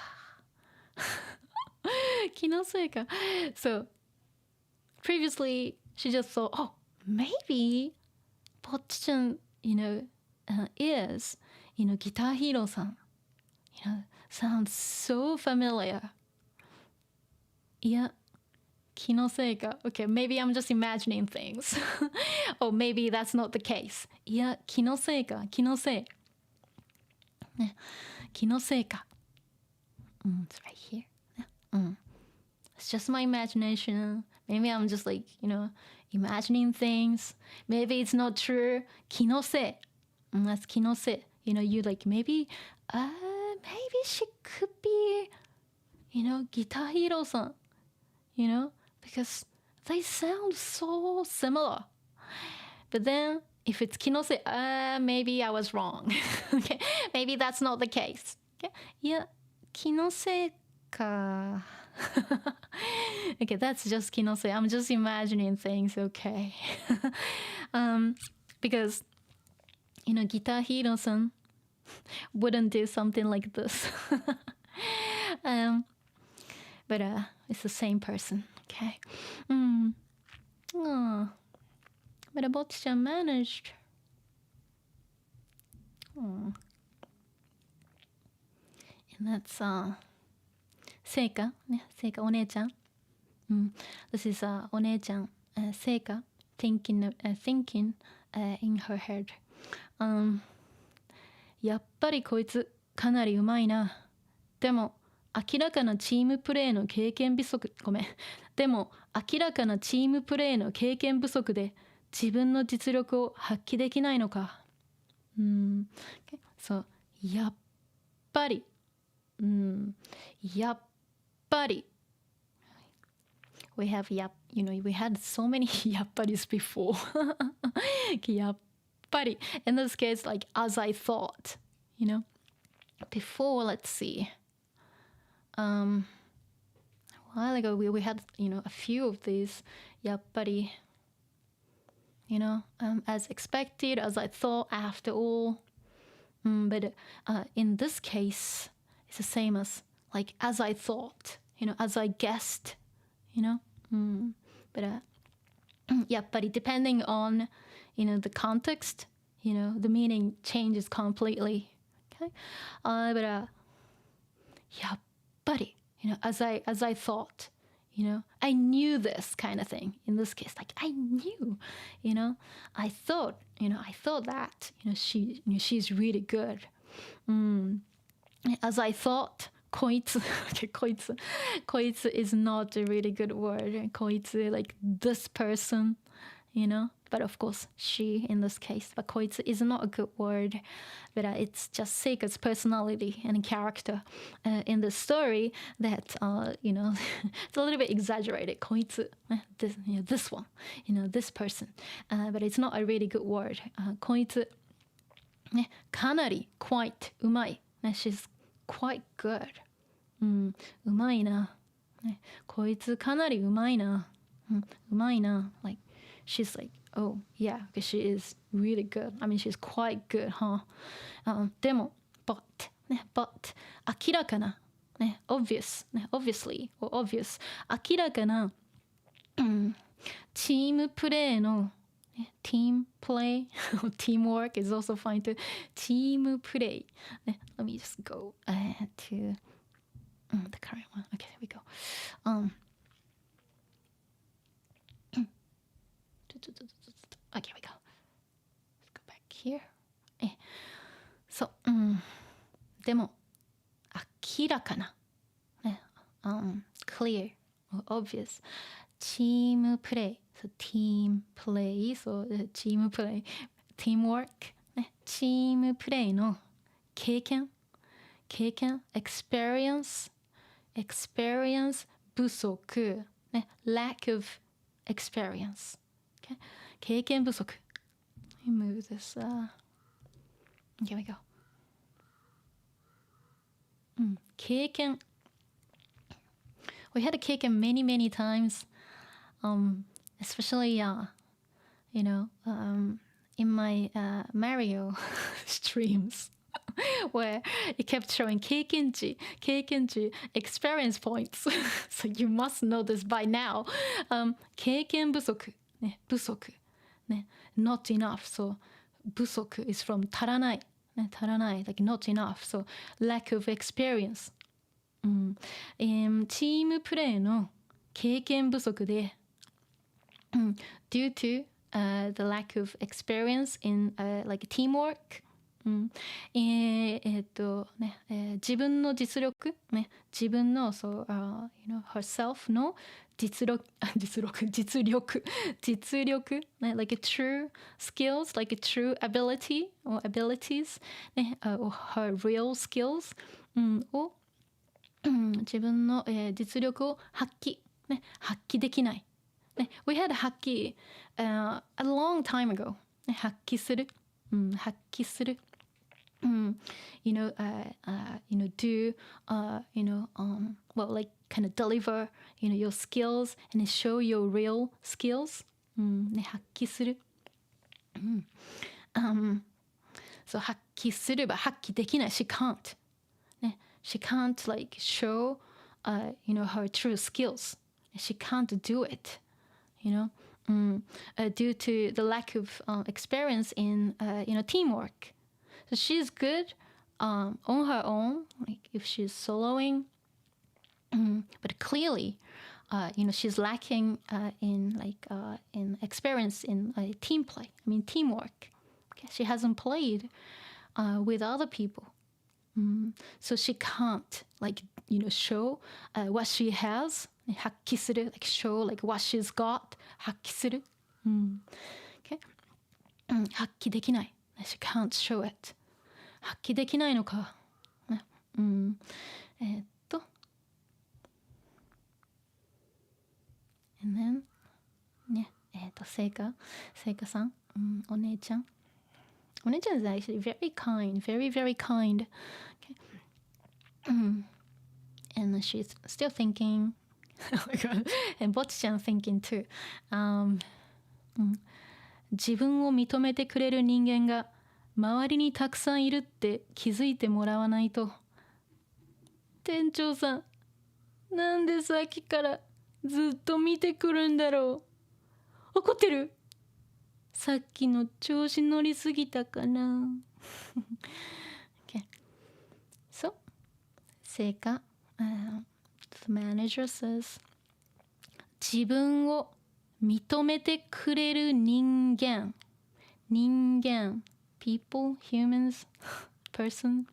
気のせいか。So, previously, she just thought, oh, maybe Bocchi-chan, you know, is, you know, Guitar Hero-san. You know, sounds so familiar. いや、気のせいか。Okay, maybe I'm just imagining things. Or maybe that's not the case. いや、気のせいか。気のせい。ね、気のせいか。It's right here. It's just my imagination. Maybe I'm just like, you know, imagining things. Maybe it's not true. 気のせい。That's 気のせい。You know, you like, maybe she could be, you know, Guitar Hero-san. You know, because they sound so similar. But then, if it's 気のせい, maybe I was wrong. Okay, maybe that's not the case. Okay, いや、気のせいか。Okay, that's just 気のせい. I'm just imagining things. Okay, because you know, Guitar Hero-san wouldn't do something like this. But it's the same person. Okay. Oh. But Bocchi-chan managed. Oh. And that's Seika. Yeah, Seika, お姉ちゃん. This is お姉ちゃん, Seika, thinking in her head. やっぱりこいつかなりうまいな。でも明らかなチームプレーの経験不足、ごめん。でも明らかなチームプレーの経験不足で自分の実力を発揮できないのか。そう、やっぱり。やっぱり。We have you know, we had so many やっぱり before. やっぱり. In this case, like, as I thought, you know. Before, let's see. A while ago, we had, you know, a few of these やっぱり. You know, as expected, as I thought, after all. But in this case, it's the same as, like, as I thought, you know, as I guessed, you know. But やっぱり depending on, you know, the context, you know, the meaning changes completely. Okay? But やっぱり, you know, as I thought, you know, I knew this kind of thing. In this case, like, I knew, you know, I thought that, you know, she's really good. As I thought, こいつ okay, こいつ is not a really good word. こいつ like this person, you know, but of course she in this case. But こいつ is not a good word, but it's just Seika's personality and character in the story that you know, it's a little bit exaggerated. こいつ this, you know, this one, you know, this person, but it's not a really good word. こいつね、かなり quite うまい、ね、she's quite good. うまいな、ね、こいつかなりうまいな、うまいな。Like, she's like, oh yeah, because she is really good. I mean, she's quite good, huh? でも but ね but 明らかな、ね、obvious ね obviously or obvious 明らかな、チームプレーの team play, teamwork is also fine too. Team play. Let me just go to the current one. Okay, there we go. Okay, we go. Let's go back here. そう、でも明らかな、clear or obvious チームプレイ、so team play, so チームプレイ、teamwork、チームプレイの経験、experience 不足、lack of experience、経験不足。Let me move this. Here we go. 経験。We had a 経験 many times, especially, in my Mario streams, where it kept showing 経験値 experience points. So you must know this by now. 経験不足、不足、not enough. So 不足 is from 足らない、足らない like not enough. So lack of experience. チームプレーの経験不足で、due to the lack of experience in like teamwork、自分の実力、自分のherself の実力、like a true skills, like a true ability or abilities、or her real skills、を自分の、実力を発揮できない。We had 発揮、a long time ago、発揮する、do, well, like kind of deliver, your skills and show your real skills、発揮する。そう、発揮すれば発揮できない。She can't. She can't like show, her true skills. She can't do it, due to the lack of experience in, teamwork. So she's good on her own, like if she's soloing, but clearly, she's lacking in experience in team play. I mean teamwork. Okay? She hasn't played with other people. So she can't like show what she has 発揮する like show like what she's got 発揮する、okay? 発揮できない she can't show it 発揮できないのか、and then セイカさん、お姉ちゃん is actually very kind, very kind. Okay. And she's still thinking. Oh my god. And Bocchi-chan thinking too. 自分を認めてくれる人間が周りにたくさんいるって気づいてもらわないと。店長さん、なんでさっきからずっと見てくるんだろう。怒ってる？さっきの調子乗りすぎたかな。Okay. So, Seika, the manager says, 自分を認めてくれる人間、people, humans, persons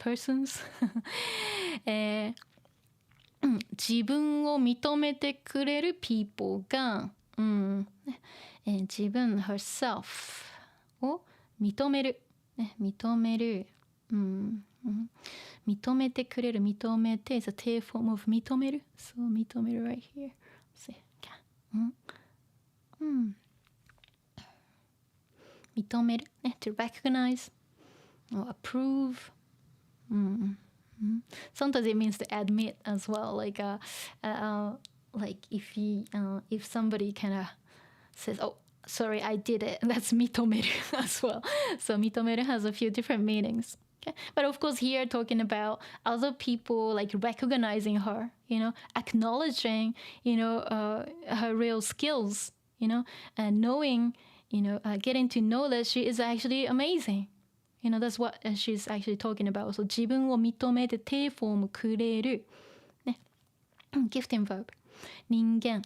自分を認めてくれる people が、自分 herself を認める、認めてくれる認めて is a tail form of 認める so 認める right here see 認める、to recognize or approve、sometimes it means to admit as well like like if somebody kind of says, oh, sorry, I did it. That's 認める as well. So 認める has a few different meanings. Okay? But of course here talking about other people like recognizing her, acknowledging, her real skills, and knowing, getting to know that she is actually amazing. That's what she's actually talking about. So 自分を認めて手フォームくれる。ね。Gifting verb. 人間。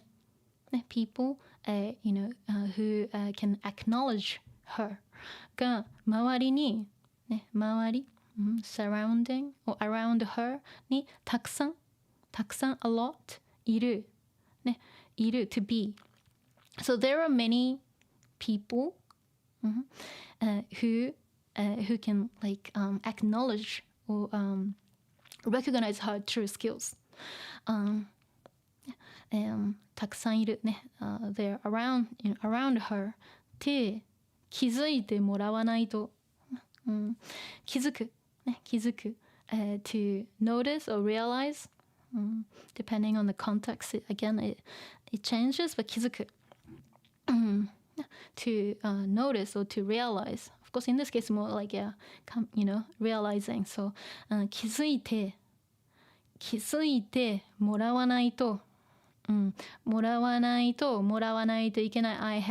ね。People, who can acknowledge her. が周りに、ね。周り、surrounding or around her にたくさん、a lot いる。ね。いる to be. So there are many people who can like acknowledge or recognize her true skills. たくさんいるね。They're around her って気づいてもらわないと、気づく、ね、気づく、to notice or realize, depending on the context. Again, it changes, but 気づく。to notice or to realize. Of course, in this case, more like, realizing. So, 気づいてもらわないと、もらわないといけない。I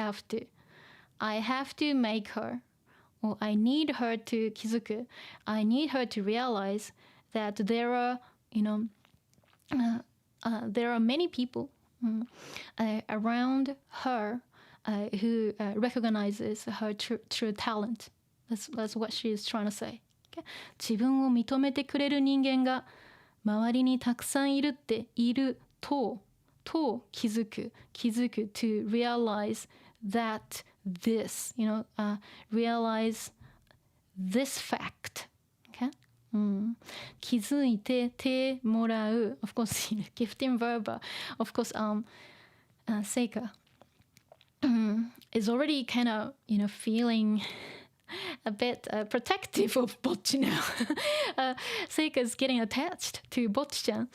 have to make her, or I need her to 気づく。I need her to realize that there are, there are many people around her who recognizes her true talent. That's what she is trying to say. Okay? 自分を認めてくれる人間が周りにたくさんいると気づく to realize that this, realize this fact. Okay? 気づいてもらう Of course, gifting verb. Of course, Seika is already kind of, feeling a bit protective of Bocchi now. Seika is getting attached to Bocchi-chan.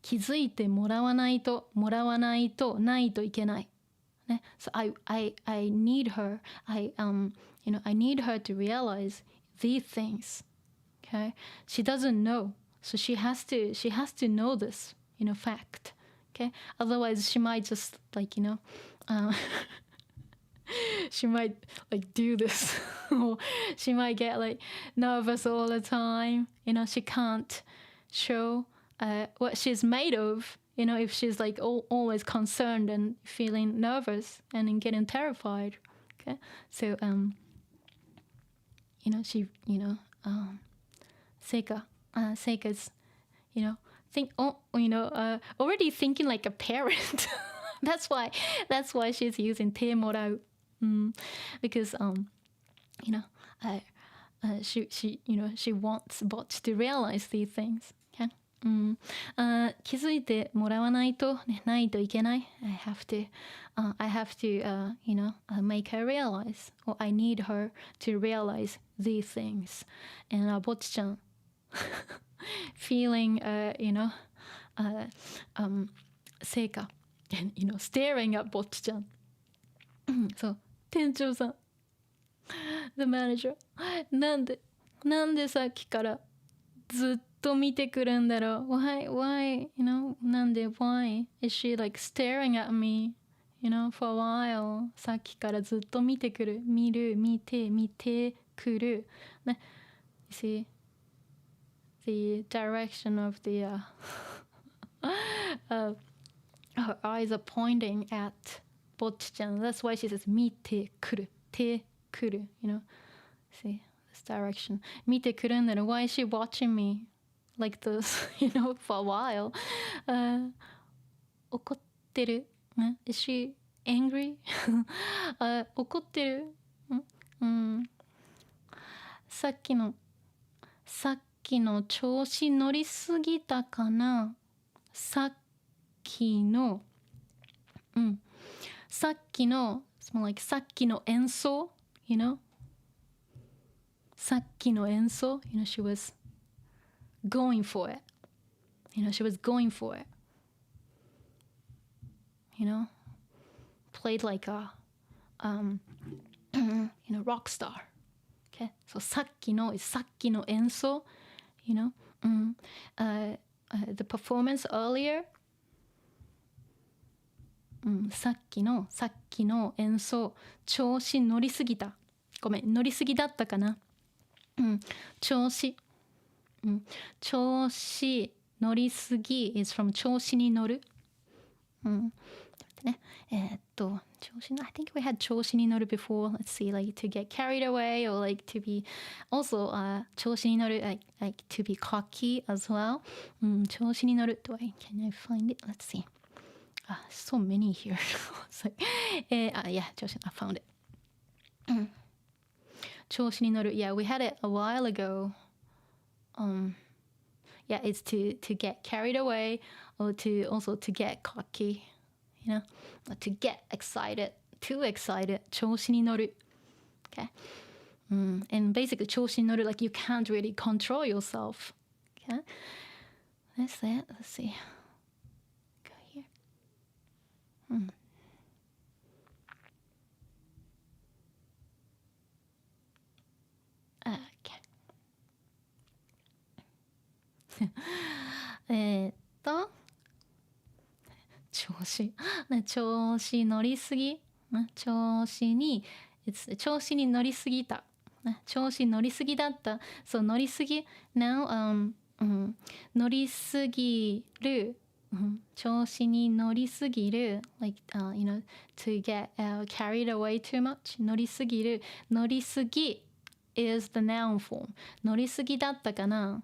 気づいてもらわないといけない。ね、So I need her. I need her to realize these things. Okay? She doesn't know, so she has to know this, fact. Okay? Otherwise, she might just she might do this, or she might get nervous all the time. She can't show what she's made of. If she's always concerned and feeling nervous and getting terrified. Okay, so she Seika's already thinking like a parent. that's why she's using te morau, because she wants Bocchi to realize these things. Okay. 気づいてもらわないとないといけない。I have to make her realize, or I need her to realize these things. And Bocchi-chan feeling, Seika, and staring at Bocchi-chan. So 店長さん the manager なんでさっきからずっと見てくるんだろう why なんで why is she staring at me for a while さっきからずっと見てくる見てくるね you see the direction of the her eyes are pointing at Bocchi-chan. That's why she says 見てくる てくる see this direction 見てくるんだろ why is she watching me like this for a while 怒ってる is she angry 怒ってるさっきの調子乗りすぎたかなさっきの さっきの it's more like さっきの演奏 さっきの演奏 she was going for it she was going for it played like a rock star. Okay, so さっきの is さっきの演奏 the performance earlier さっきの演奏調子乗りすぎた。ごめん、乗りすぎだったかな。調子乗りすぎ is from 調子に乗る。ね、調子の I think we had 調子に乗る before. Let's see, like to get carried away or like to be also 調子に乗る like to be cocky as well. 調子に乗る can I find it? Let's see. So many here. So, yeah, 調子 I found it. 調子に乗る Yeah, we had it a while ago. Yeah, it's to get carried away or to also to get cocky, you know, to get excited, too excited, 調子に乗る. Okay. And basically 調子に乗る like you can't really control yourself. Okay. That's it. Let's see. Go here. Okay. 調子乗りすぎ調子に乗りすぎた調子乗りすぎだったそう乗りすぎ now 乗りすぎる調子に乗りすぎる like you know to get carried away too much 乗りすぎる乗りすぎ is the noun form 乗りすぎだったかな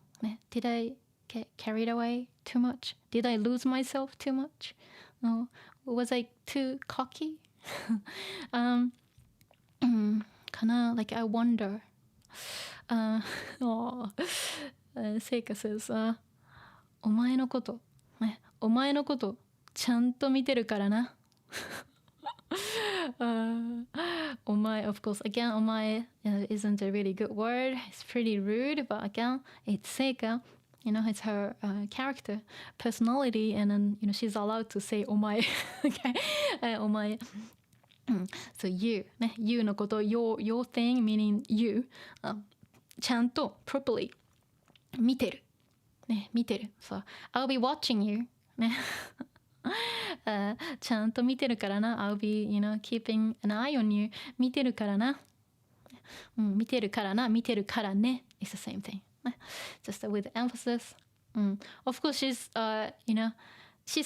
Did I get carried away too much? Did I lose myself too much? No. Was I too cocky? かな Like I wonder. Seika says, お前のことちゃんと見てるからな。お前 of course again お前 isn't a really good word it's pretty rude but again it's Seika you know it's her character personality and then you know she's allowed to say お前 okay お前so you ね you のこと your thing meaning you ちゃんと properly 見てるね見てる so I'll be watching you ねちゃんと見てるからな I'll be, you know, keeping an eye on you 見てるからな、見てるからな見てるからね It's the same thing just with emphasis Of course she's, you know she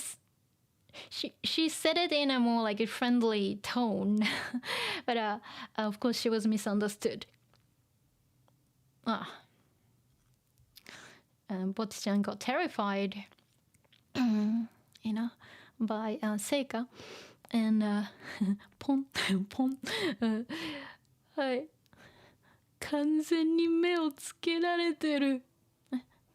said it in a more like a friendly tone but of course she was misunderstood Bocchi-chan got terrified you know, by Seika and ポンはい完全に目をつけられてる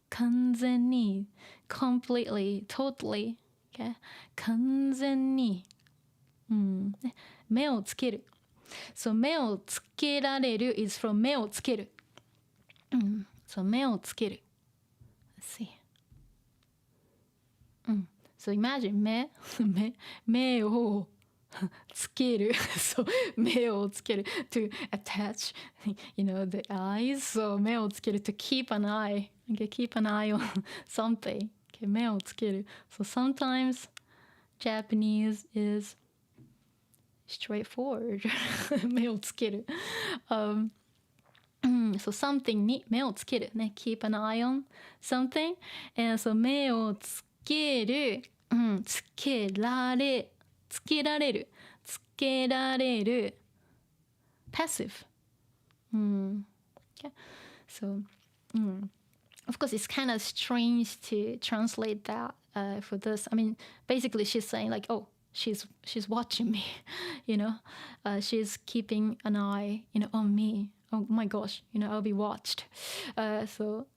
完全に completely, totally okay? 完全に目をつける so 目をつけられる is from 目をつけるso 目をつける let's see So imagine 目をつける so 目をつける to attach you know the eyes so 目をつける to keep an eye okay, keep an eye on something okay, 目をつける so sometimes Japanese is straightforward 目をつける、so something に目をつけるね keep an eye on something and so 目をつけるつけられる passive okay. So of course it's kind of strange to translate that for this I mean basically she's saying like oh she's watching me you know she's keeping an eye you know on me oh my gosh you know I'll be watched so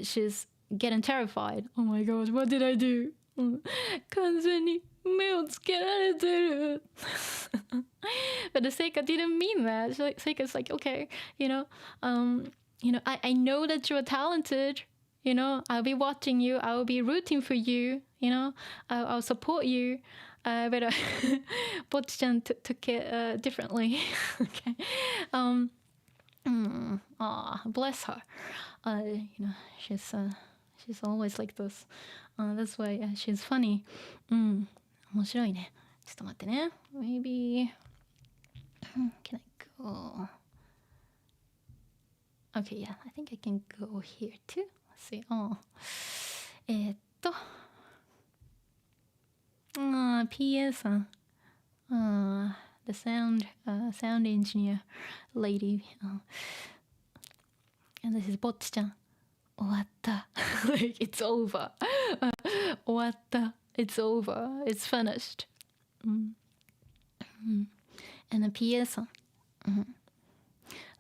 she's getting terrified oh my gosh what did I do 完全に目をつけられてる but the Seika didn't mean that so Seika's like okay you know I know that you're talented you know I'll be watching you I'll be rooting for you you know I'll support you but Bocchi-chan took it differently okay bless her you know she's always like this that's why she's funny 面白いねちょっと待ってね。Maybe can I go? Okay, yeah, I think I can go here too. Let's see. PA さん。The sound engineer lady. And this is ぼっちちゃん。終わった。Like, it's over. 終わった。It's over. It's finished. And the PA さん。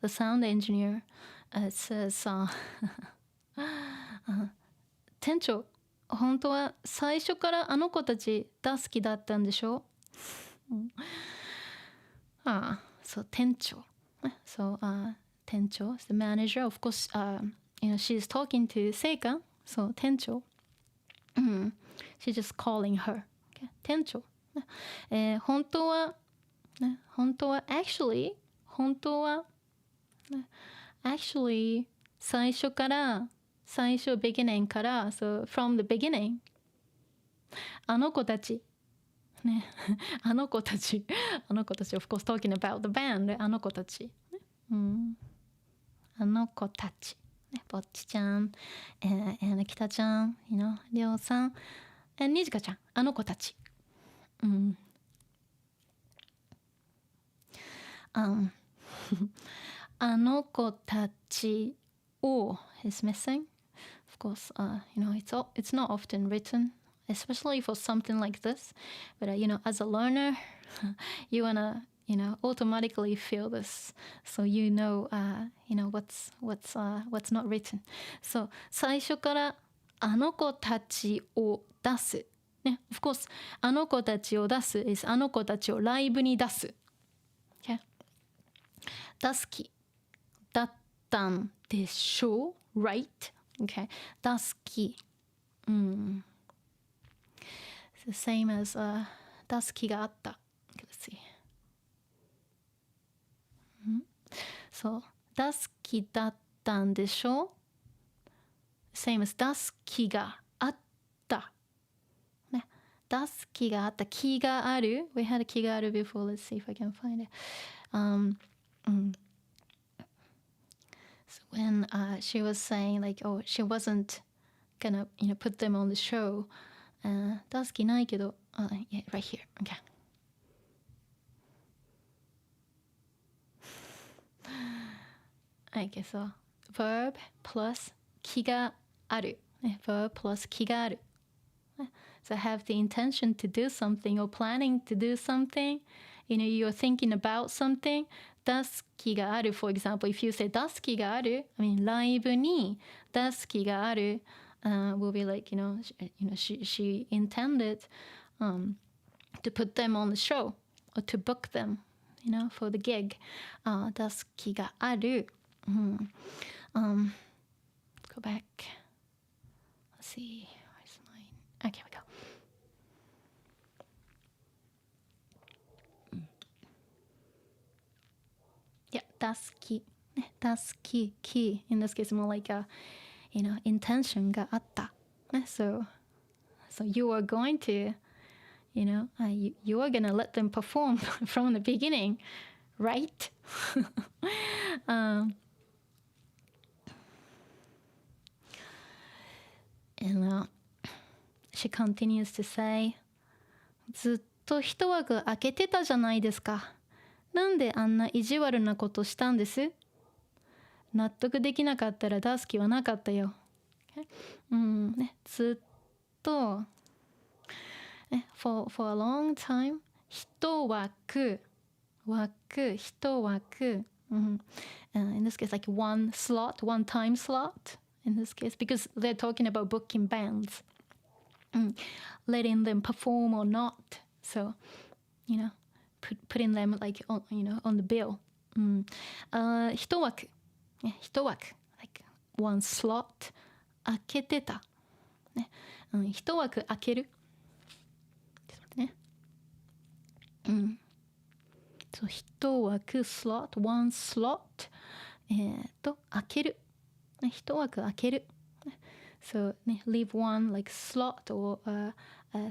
The sound engineer says, 店長、本当は最初からあの子たち大好きだったんでしょ？So 店長。So 店長 is the manager. Of course, she's talking to Seika. So 店長。She's just calling her. Okay? 店長。本当は actually 最初 beginning から so from the beginning あの子たちねあの子たち of course talking about the band あの子たち、あの子たち、ぼっちちゃん、きたちゃん、りょうさん、にじかちゃん、あの子たち、あの子たちを is missing. Of course, it's not often written, especially for something like this. But as a learner, you wanna, automatically feel this, so what's not written. So 最初からあの子たちを出す。ね、of course, あの子たちを出す is あの子たちをライブに出す。Okay? 出す気だったんでしょう right? Okay. 出す気。It's the same as 出す気があった。Let's see. そう。出す気だったんでしょう Same as 出す気があった。ね。出す気があった。気がある。We had 気がある before. Let's see if I can find it. So when she was saying like, oh, she wasn't gonna, put them on the show. 出す気ないけど、yeah, right here. Okay. Okay, so verb plus 気がある。Verb plus 気がある。So have the intention to do something or planning to do something. You're thinking about something. 出す気がある. For example, if you say 出す気がある, I mean, ライブに出す気がある, will be like, she intended to put them on the show or to book them, for the gig. 出す気がある. Go back. Let's see. Where's mine? Okay, we go. Yeah, 出す気。出す気。In this case, more like a, intention があった。So you are going to, you are going to let them perform from the beginning, right? And she continues to say, ずっと一枠空けてたじゃないですか。なんであんな意地悪なことしたんです？納得できなかったら出す気はなかったよ。ずっと、for a long time, 一枠、一枠、in this case like one time slot, in this case, because they're talking about booking bands, letting them perform or not, so, putting them like on, on the bill. 一枠、like one slot, 開けてた。一枠開ける。ちょっと待ってね。そう、一枠 slot, one slot, 開ける。一枠開ける。So, leave one like slot or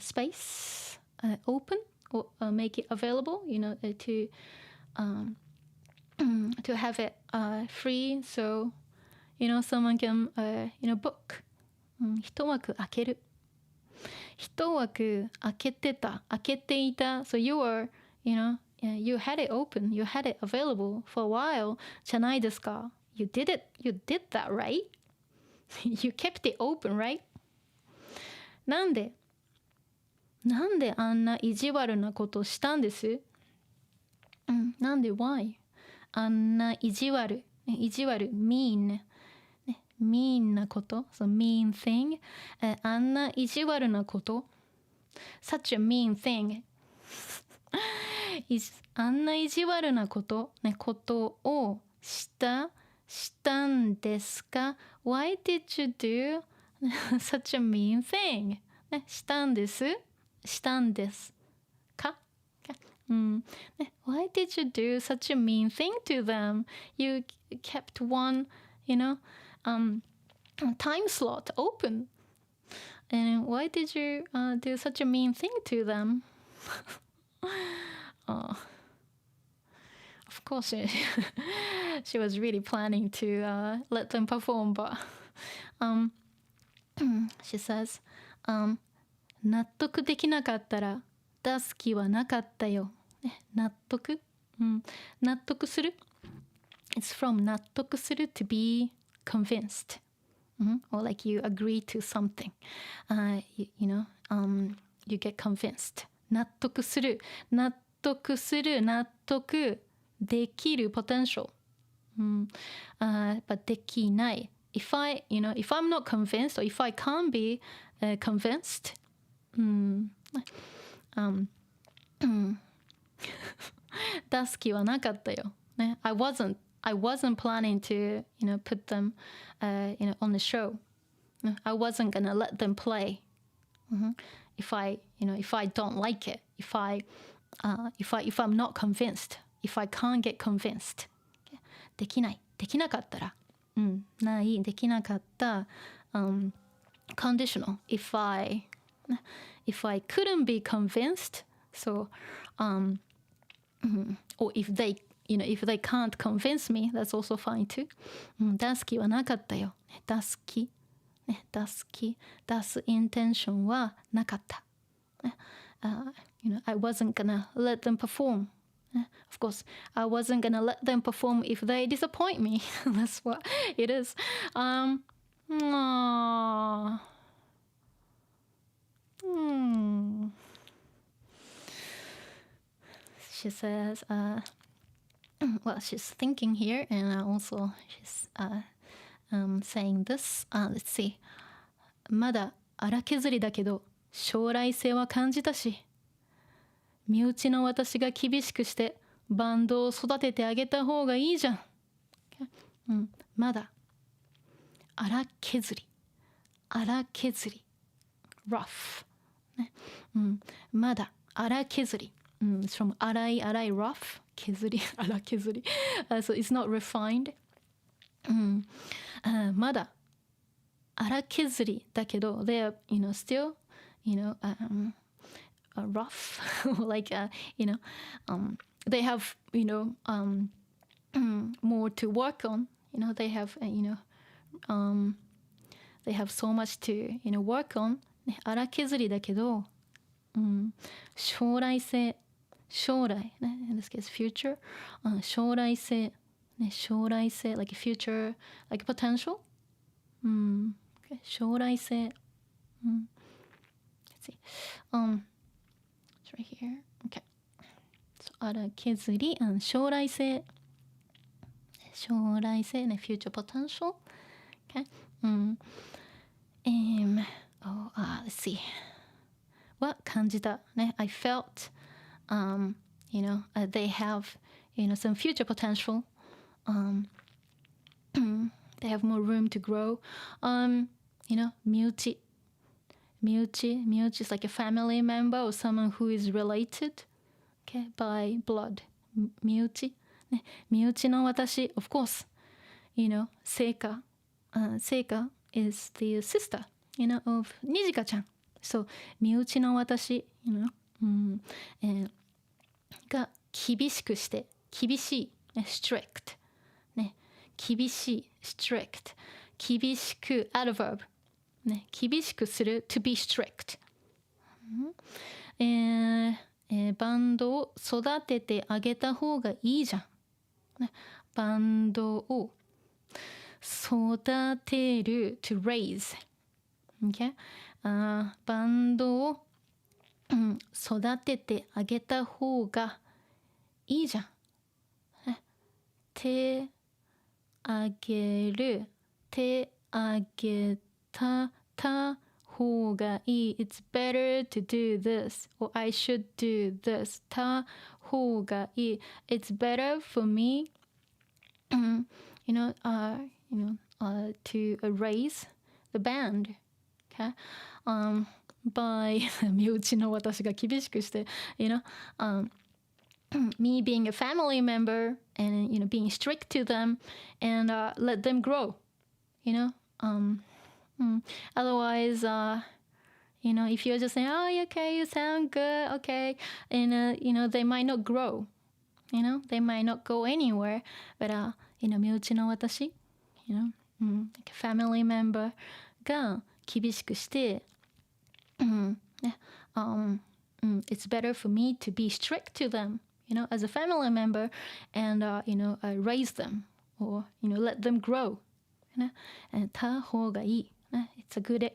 space open make it available, to have it free, so someone can book. 一枠空ける。一枠空けていた。So you were, you had it open, you had it available for a while じゃないですか。You did that, right? You kept it open, right? なんであんな意地悪なことしたんです？なんで why? あんな意地悪、mean なこと、so mean thing、あんな意地悪なこと、such a mean thing あんな意地悪なこと、ことをしたんですか？ Why did you do such a mean thing? したんですか？Why did you do such a mean thing to them? You kept one, time slot open. And why did you do such a mean thing to them? Of course, she was really planning to let them perform, but she says, 納得できなかったら出す気はなかったよ。納得する It's from 納得する to be convinced. Or like you agree to something. You get convinced. 納得する納得できる potential. But できない。If I'm not convinced or if I can't be convinced, 出す気はなかったよ。I wasn't planning to, put them, on the show. I wasn't gonna let them play. If I don't like it, if I'm not convinced, if I can't get convinced. できなかったら、できなかった、conditional. If I couldn't be convinced, so, or if they can't convince me, that's also fine too. 出す気はなかったよ。出す intention はなかった。I wasn't gonna let them perform. Of course, I wasn't gonna let them perform if they disappoint me. That's what it is. She says, well, she's thinking here, and also she's saying this. Let's see. まだ荒削りだけど将来性は感じたし、身内の私が厳しくしてバンドを育ててあげた方がいいじゃん。まだ荒削り rough、まだ荒削り、it's from 荒い rough 削り荒削り、so it's not refined、まだ荒削りだけど they are still rough like they have more to work on, they have they have so much to work on. 荒削りだけど、将来性ね、in this case future、将来性 like future like potential、okay、将来性、let's see it's right here, okay, so 荒削り、将来性ね、future potential, okay、let's see は感じたね、I felt they have some future potential, they have more room to grow, 身内 is like a family member or someone who is related, okay, by blood. 身内の私 of course, Seika is the sister, of にじかちゃん. So 身内の私, and 厳しくして、厳しい、ね、strict、ね、厳しい、strict、厳しく、adverb、ね、厳しくする、to be strict、バンドを育ててあげた方がいいじゃん、ね、バンドを育てる to raise、okay? バンドを、育ててあげた方がいいじゃん、ね、手あげる、手あげた方がいい。 It's better to do this or I should do this た方がいい。 It's better for me to raise the band, okay? By 身内の私が厳しくして me being a family member and being strict to them and let them grow, otherwise if you're just saying, oh okay, you sound good, okay, and they might not grow, they might not go anywhere, but 身内の私、like a family member が厳しくして、it's better for me to be strict to them, as a family member, and raise them or let them grow, and た方がいい、it's a good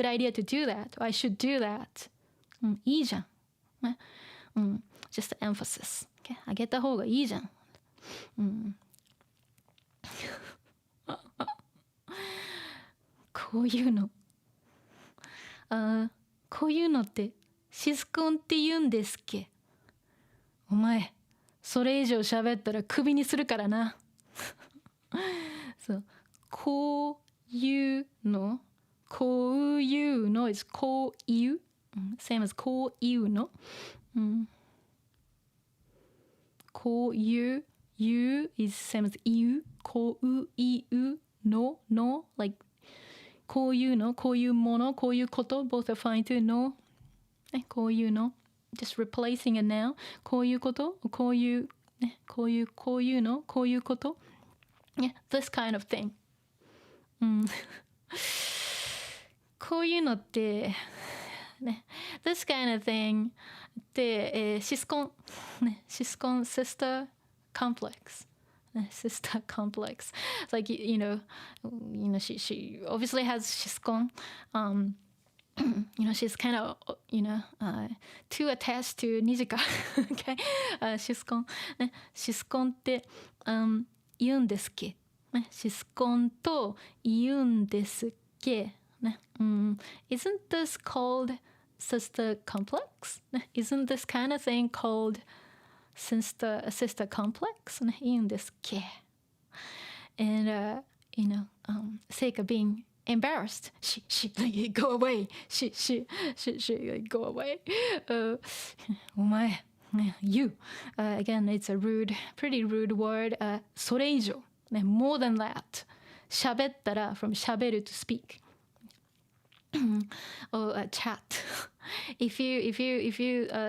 idea to do that, or I should do that、いいじゃん、just emphasis、okay? あげた方がいいじゃん、こういうのこういうのってシスコンって言うんですっけ。お前それ以上喋ったらクビにするからなそうこういうのこういうの is こういう、same as こういうの、こういう you is same as 言うこういうの like こういうのこういうものこういうこと both are fine too の、こういうの just replacing a noun こういうことこういう、こういうのこういうこと、this kind of thing、こういうのってね this kind of thing って、シスコン、シスコン sister complex sister complex. It's like she obviously has Shiskon. She's kind of too attached to Nijika. Okay, Shiskon. ね、シスコンって、言うんですっけ。ね、シスコンと言うんですっけ。ね、isn't this called sister complex? ね、isn't this kind of thing called sister complex ね、言うんですっけ。And Seika being embarrassed, she go away, she go away. お前、you, again it's a pretty rude word. それ以上、ね、more than that. 喋ったら from 喋る to speak. or chat. If you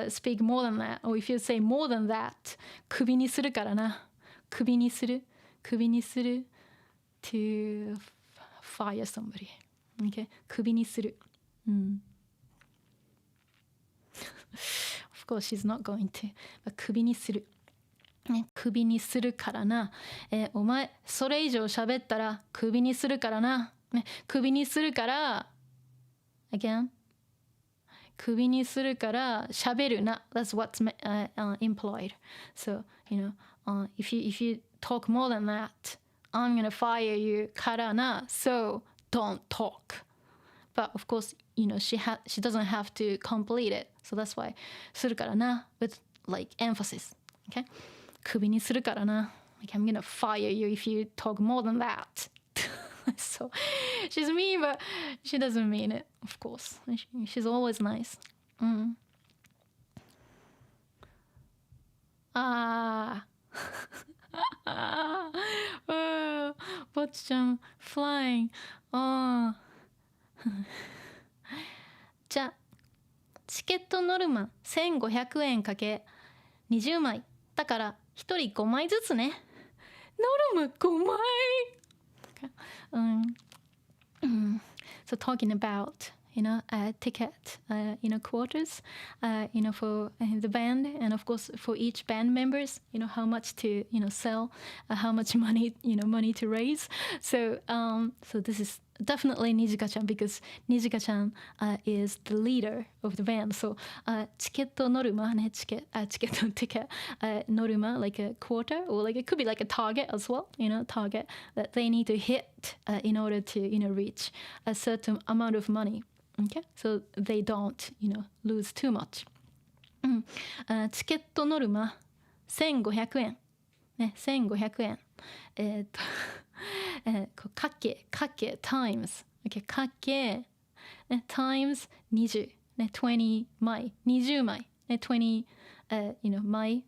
speak more than that, or if you say more than that, クビにするからな。クビにする to fire somebody. Okay? クビにする。Of course, she's not going to. But クビにする。ね、クビにするからな。お前、それ以上喋ったらクビにするからな。ね、クビにするから、again, クビにするから喋るな。That's what's implied. So, if you talk more than that, I'm gonna fire you からな。So, don't talk. But of course, she doesn't have to complete it. So that's why するからな with like emphasis. Okay? クビにするからな。Like, I'm gonna fire you if you talk more than that. So she's mean, but she doesn't mean it, of course. She's always nice. ぼっちゃん flying. じゃあチケットノルマ1500円かけ20枚だから1人5枚ずつね。ノルマ5枚。So talking about, ticket, quotas, for the band, and of course for each band members, how much to, sell, how much money, money to raise. So this is definitely Nijika-chan because Nijika-chan is the leader of the band. So ticket norma, ticket norma, like a quota, or like it could be like a target as well, target that they need to hit in order to, reach a certain amount of money. Okay, so they don't, lose too much. チケットノルマ1500円。ね、1500円。かけ、times。Okay, かけ、ね、times 20。ね、20枚。20枚。ね、20、枚、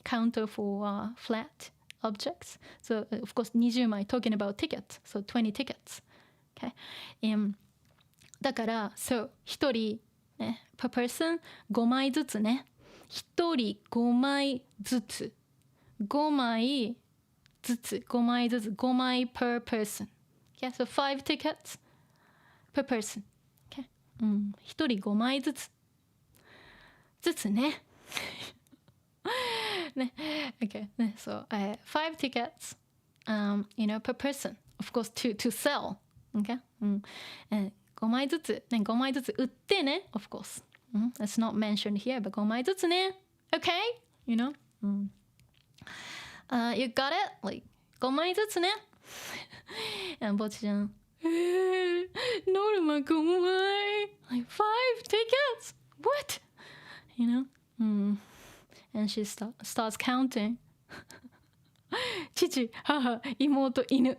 counter for flat objects. So, of course, 20枚 talking about tickets. So, 20 tickets. Okay. だから、そう1人、ね、per person 5枚ずつね。1人5枚ずつ。5枚ずつ。5枚ずつ。5枚 per person. Okay? So 5 tickets per person. Okay? 1人5枚ずつ。ずつね。ね。Okay. ね。So, 5 tickets, per person. Of course, to sell. Okay? 5枚ずつ、ね、5枚ずつ売ってね、of course. That's not mentioned here, but 5枚ずつね。Okay? You got it? Like, 5枚ずつね。ぼちちゃん。ノルマ5枚。Like, 5 tickets? What? And she starts counting. 父、母、妹、犬。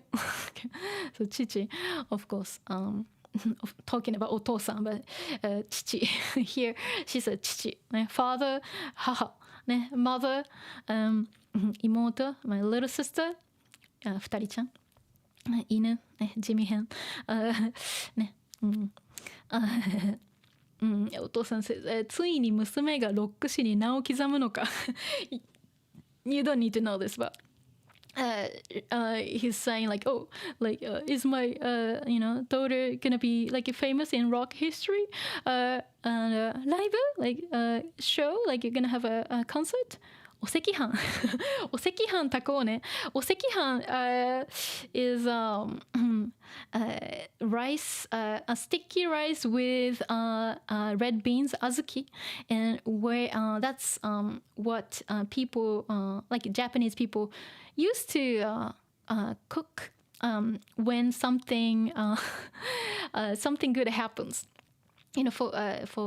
So, 父、of course, talking about お父さん but 父 here she said 父、ね、father 母、ね、mother、妹 my little sister、2人ちゃん、犬、ね、地味編、ね、お父さんついに娘がロック誌に名を刻むのかYou don't need to know this, but he's saying like, is my daughter gonna be like famous in rock history? Live, like show, like you're gonna have a concert? お赤飯お赤飯炊こうね。お赤飯is rice, a sticky rice with red beans, azuki, and where that's what people like Japanese people used to cook when something something good happens. For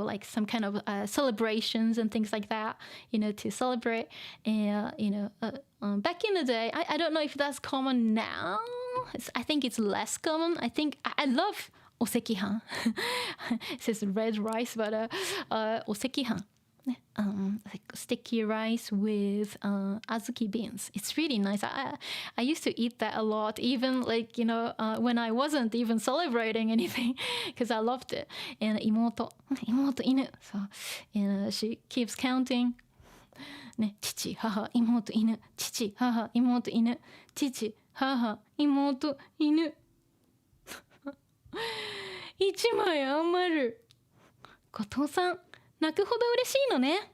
like some kind of celebrations and things like that, to celebrate. And, back in the day, I don't know if that's common now. I think it's less common. I think I love お赤飯. It says red rice, but お赤飯. Like sticky rice with azuki beans. It's really nice. I used to eat that a lot, even like when I wasn't even celebrating anything, because I loved it. And 妹犬. So and she keeps counting. ね、父母妹犬父母妹犬父母妹犬1枚余る。後藤さん泣くほど嬉しいのね。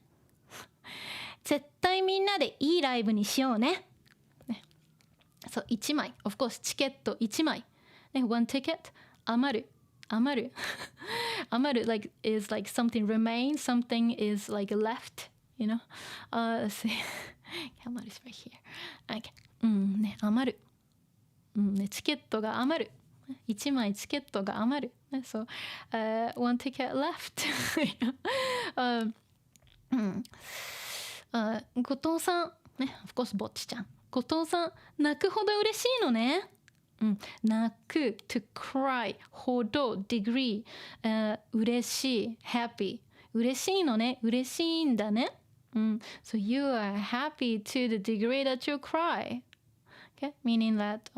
絶対みんなでいいライブにしようね。そう、1枚。Of course, チケット1枚。ね、one ticket 余る。余る like is like something remains, something is like left, let's see. 余る is right here. Okay. ね、余る。ね、チケットが余る。1枚チケットが余る。So, one ticket left. 後藤さん、ね、of course ぼっちちゃん。後藤さん、泣くほど嬉しいのね。泣く to cry ほど degree、嬉しい happy 嬉しいのね嬉しいんだね。So you are happy to the degree that you cry. Okay, meaning that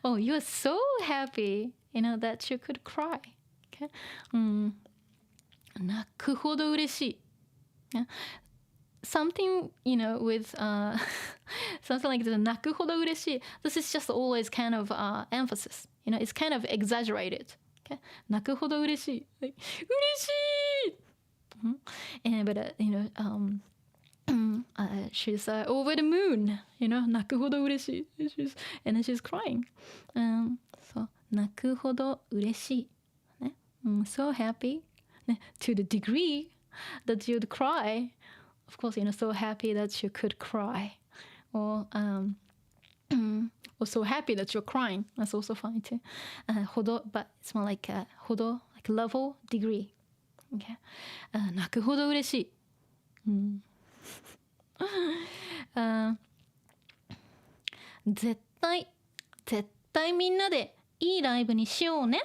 oh, you are so happy, that you could cry. Okay, 泣くほど嬉しい。something, you know, with something like the 泣くほど嬉しい. This is just always kind of emphasis. You know, it's kind of exaggerated. Okay? 泣くほど嬉しい. Like, 嬉しい! And, but, you know, she's over the moon. You know, 泣くほど嬉しい. And then she's crying. So, 泣くほど嬉しい. So happy. To the degree that you'd cry. Of course, you know, so happy that you could cry. Or so happy that you're crying. That's also fine too. ほど, but it's more like ほど, like level, degree. Okay. 泣くほど嬉しい.絶対みんなでいいライブにしようね。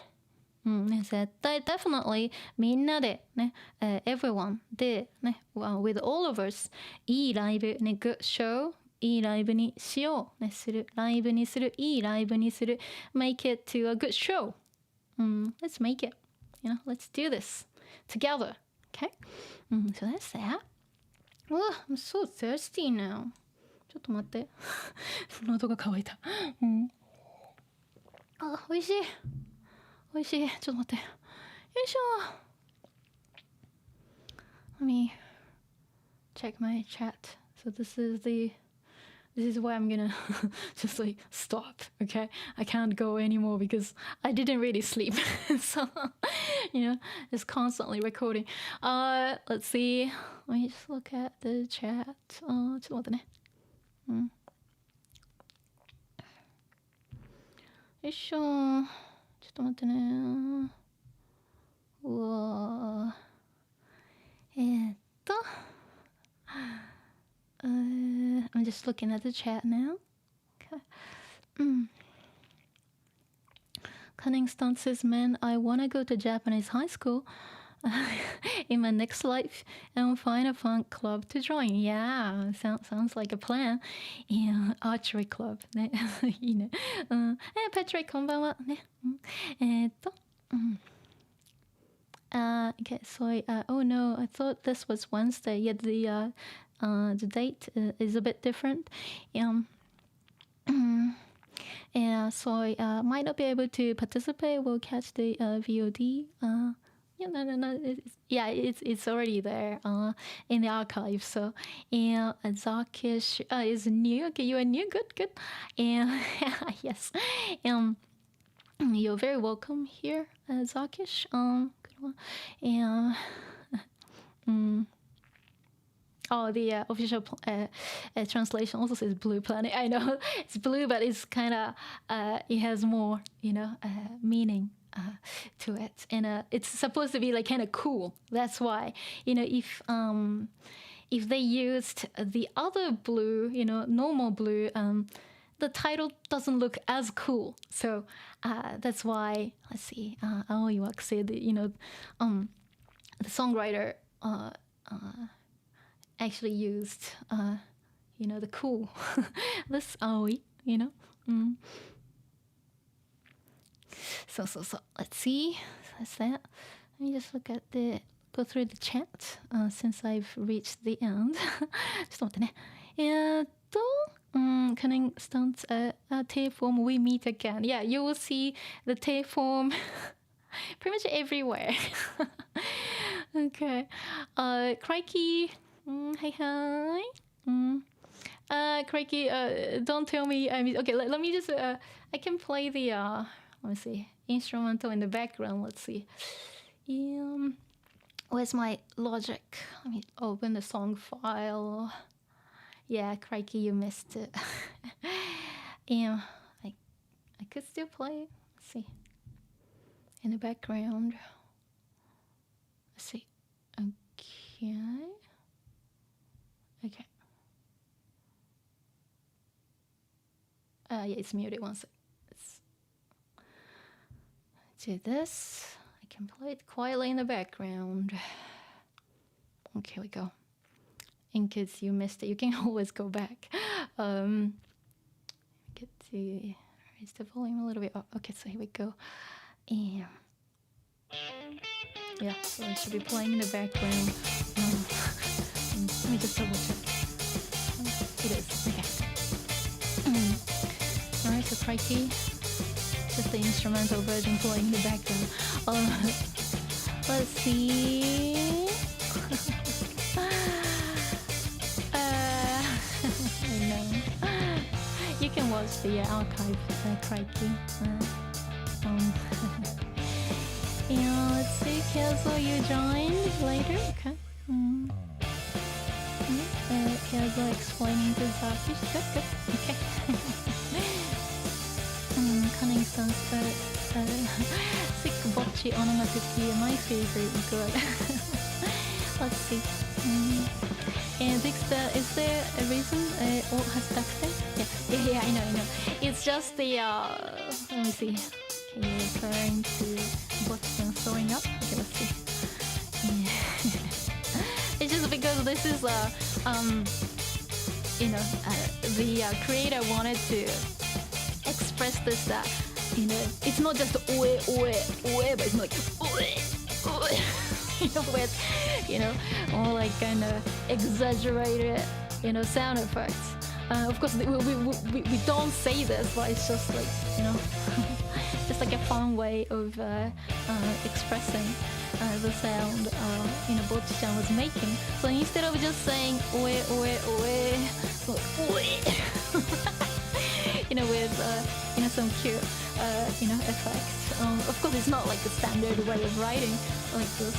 絶対 definitely みんなでね、everyone でね、with all of us いいライブね、good show いいライブにしようね、するライブにするいいライブにする make it to a good show. Let's make it. You know, let's do this together. Okay? So that's that. Oh, I'm so thirsty now. ちょっと待って。喉が渇いた。あ、美味しい。美味しい。ちょっと待って。よいしょ。Let me check my chat. So this is why I'm gonna just like stop, okay? I can't go anymore because I didn't really sleep. So, you know, it's constantly recording. Let's see. Let me just look at the chat. ちょっと待ってね。よいしょ。ちょっと待ってね。うわー。I'm just looking at the chat now. Okay. Cunning Stunt says, man, I want to go to Japanese high school in my next life and find a fun club to join. Yeah, sounds like a plan. Yeah, archery club. ね、いいね。Patrick, こんばんは。ね。Okay, so oh no, I thought this was Wednesday. Yeah, the date is a bit different. Yeah, so I might not be able to participate. We'll catch the VOD. Yeah, no. It's already there in the archive. So, and Zakish is new. Okay, you are new. Good. And yes, you're very welcome here, Zakish. Good one. And oh, the official translation also says blue planet. I know it's blue, but it's kind of it has more, you know, meaning to it, and it's supposed to be like kind of cool. That's why, you know, if they used the other blue, you know, normal blue, the title doesn't look as cool. So that's why. Let's see. Aoi said, you know, the songwriter actually used, you know, the cool, this Aoi, you know. So, let's see. That's that. Let me just go through the chat since I've reached the end. ちょっと待ってね。Cunning Stunts Tapeform, we meet again. Yeah, you will see the Tapeform pretty much everywhere. Okay. Crikey. Hi. Crikey, don't tell me. I mean, okay, let me just. I can play the. Let me see. Instrumental in the background. Let's see. Where's my Logic? Let me open the song file. Yeah, crikey, you missed it. I could still play it. Let's see. In the background. Let's see. Okay. Yeah, it's muted. One sec. Let's do this. I can play it quietly in the background. Okay, here we go. In case you missed it, you can always go back. Get to raise the volume a little bit. Oh, okay, so here we go. And yeah, so I should be playing in the background. Let me just double check. crikey. Just the instrumental version playing in the background. Let's see. I know. You can watch the archive, crikey. Yeah, let's see. Kelso, you joined later? Okay. Kelso explaining to Zakish. Good. Okay. Cunningston's sick bocce onomatopoeia, my favorite. Good. Let's see. And is there a reason all has duct? Yeah, I know. It's just the let me see. Okay, you're referring to bocce and throwing up. Okay, let's see. Yeah. It's just because this is the creator wanted to express this that it's not just oe, but it's like oe. With more like kind of exaggerated sound effects. Of course we don't say this, but it's just like just like a fun way of expressing the sound Bocchi-chan was making. So instead of just saying oe, with some cute effects. Of course it's not like the standard way of writing like this,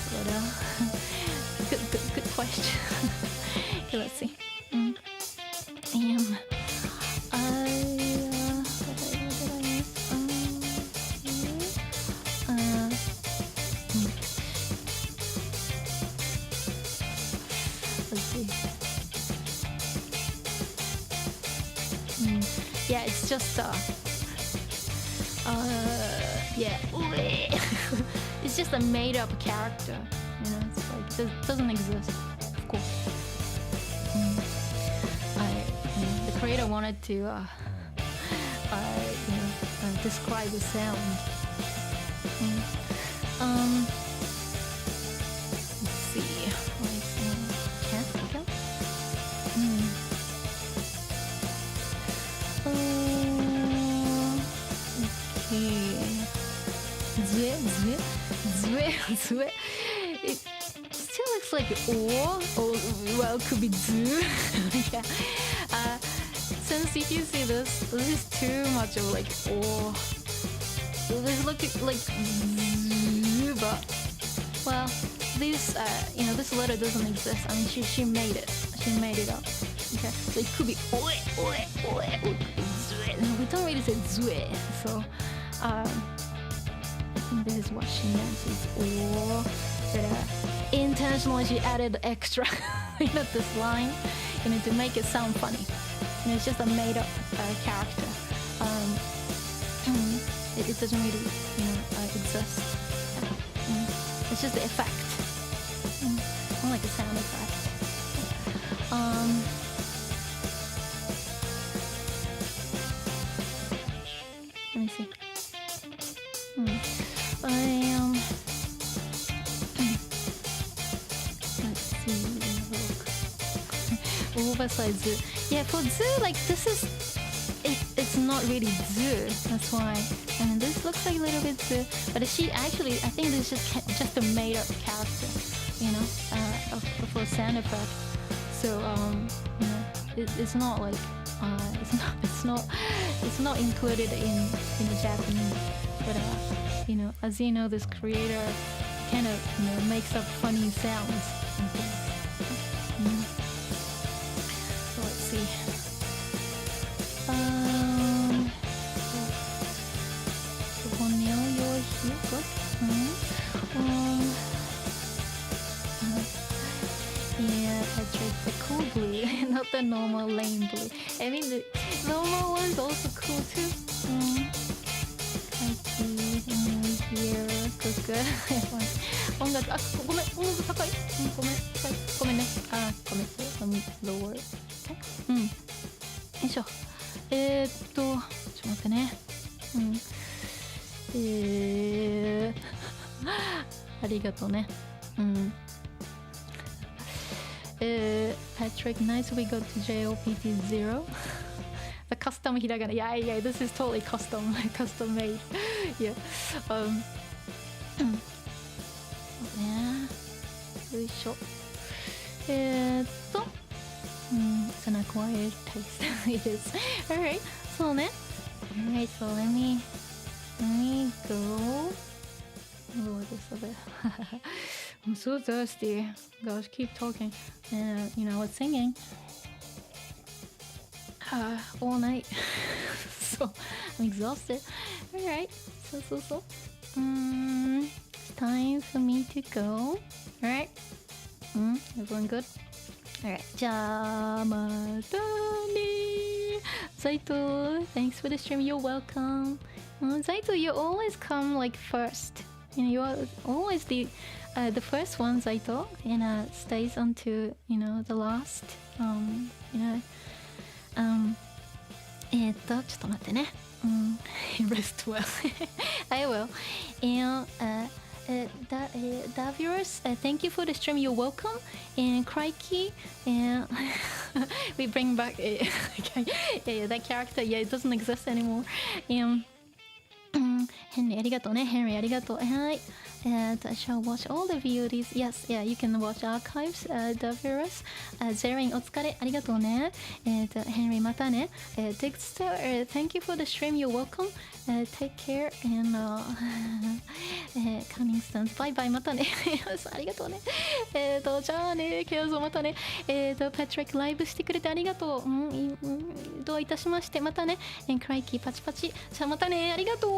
but good question. Okay, let's see. Let's see. Yeah, it's just it's just a made-up character. It's like it doesn't exist, of course. The creator wanted to describe the sound. Let's see. Can't. Zue. It still looks like or well, could be zoo. Yeah. Since if you see this is too much of like or. This look like zoo, but well, this letter doesn't exist. I mean, she made it. She made it up. Okay, so it could be or it could be zue. We don't really say zue, so. I think this is what she meant, is or that intentionally she added extra this line to make it sound funny. It's just a made up character. It doesn't really exist. It's just the effect, not like a sound effect. Let me see. Let's see. Oversized zoo. Yeah, for zoo, like this is. It's not really zoo. That's why. I mean, this looks like a little bit zoo, but she actually, I think this is just a made-up character, for sound effect. So, it's not like it's not included in Japanese. But as you know, this creator kind of makes up funny sounds and things. So let's see. You're here. Good. Yeah, Patrick, the cool blue, not the normal lame blue. I mean, the normal one's also cool too. Here, good. 音楽、ごめん、音楽高い。ごめんね。let me lower. Okay. よいしょ。ちょっと待ってね。ありがとうね。Patrick, nice we got to JOPT 0. the custom hiragana. Yeah, this is totally custom made. Yeah. Yeah. よいしょ。It's an acquired taste. It is. Alright, そうね。Alright, so let me go. Oh, this a bit. I'm so thirsty. Gosh, keep talking. And I was singing all night. So I'm exhausted. Alright, so. It's time for me to go. Alright. Everyone good? Alright. じゃあまたね。Zaito, thanks for the stream. You're welcome. Zaito, you always come like first. You are always the first one, Zaito, and stays until the last. ちょっと待ってね。Rest well. I will. And Davius, thank you for the stream. You're welcome. And Crikey, and we bring back that character. Yeah, it doesn't exist anymore. Henry, ありがとうね。Henry, ありがとう。はい。I shall watch all the VODs. Yes, yeah, you can watch archives. Davius, Zerin, お疲れ。ありがとうね。Henry, またね。Dexter, thank you for the stream. You're welcome. Take care and Cunning Stance. Bye bye. またね。ありがとうね。じゃあね。ケアゾまたね。Patrick ライブしてくれてありがとう。どういたしまして。またね。Crikey パチパチ。じゃあまたね。ありがとう。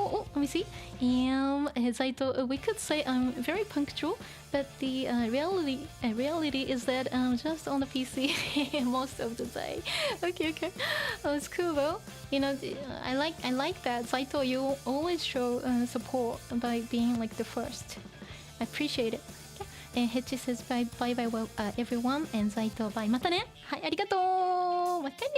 Oh, let me see. Zaito, we could say I'm very punctual, but the reality is that I'm just on the PC most of the day. Okay. Oh, it's cool though. I like that. Zaito, you always show support by being like the first. I appreciate it. And Hechi says bye well, everyone, and Zaito bye. またね。はい、ありがとう。またね。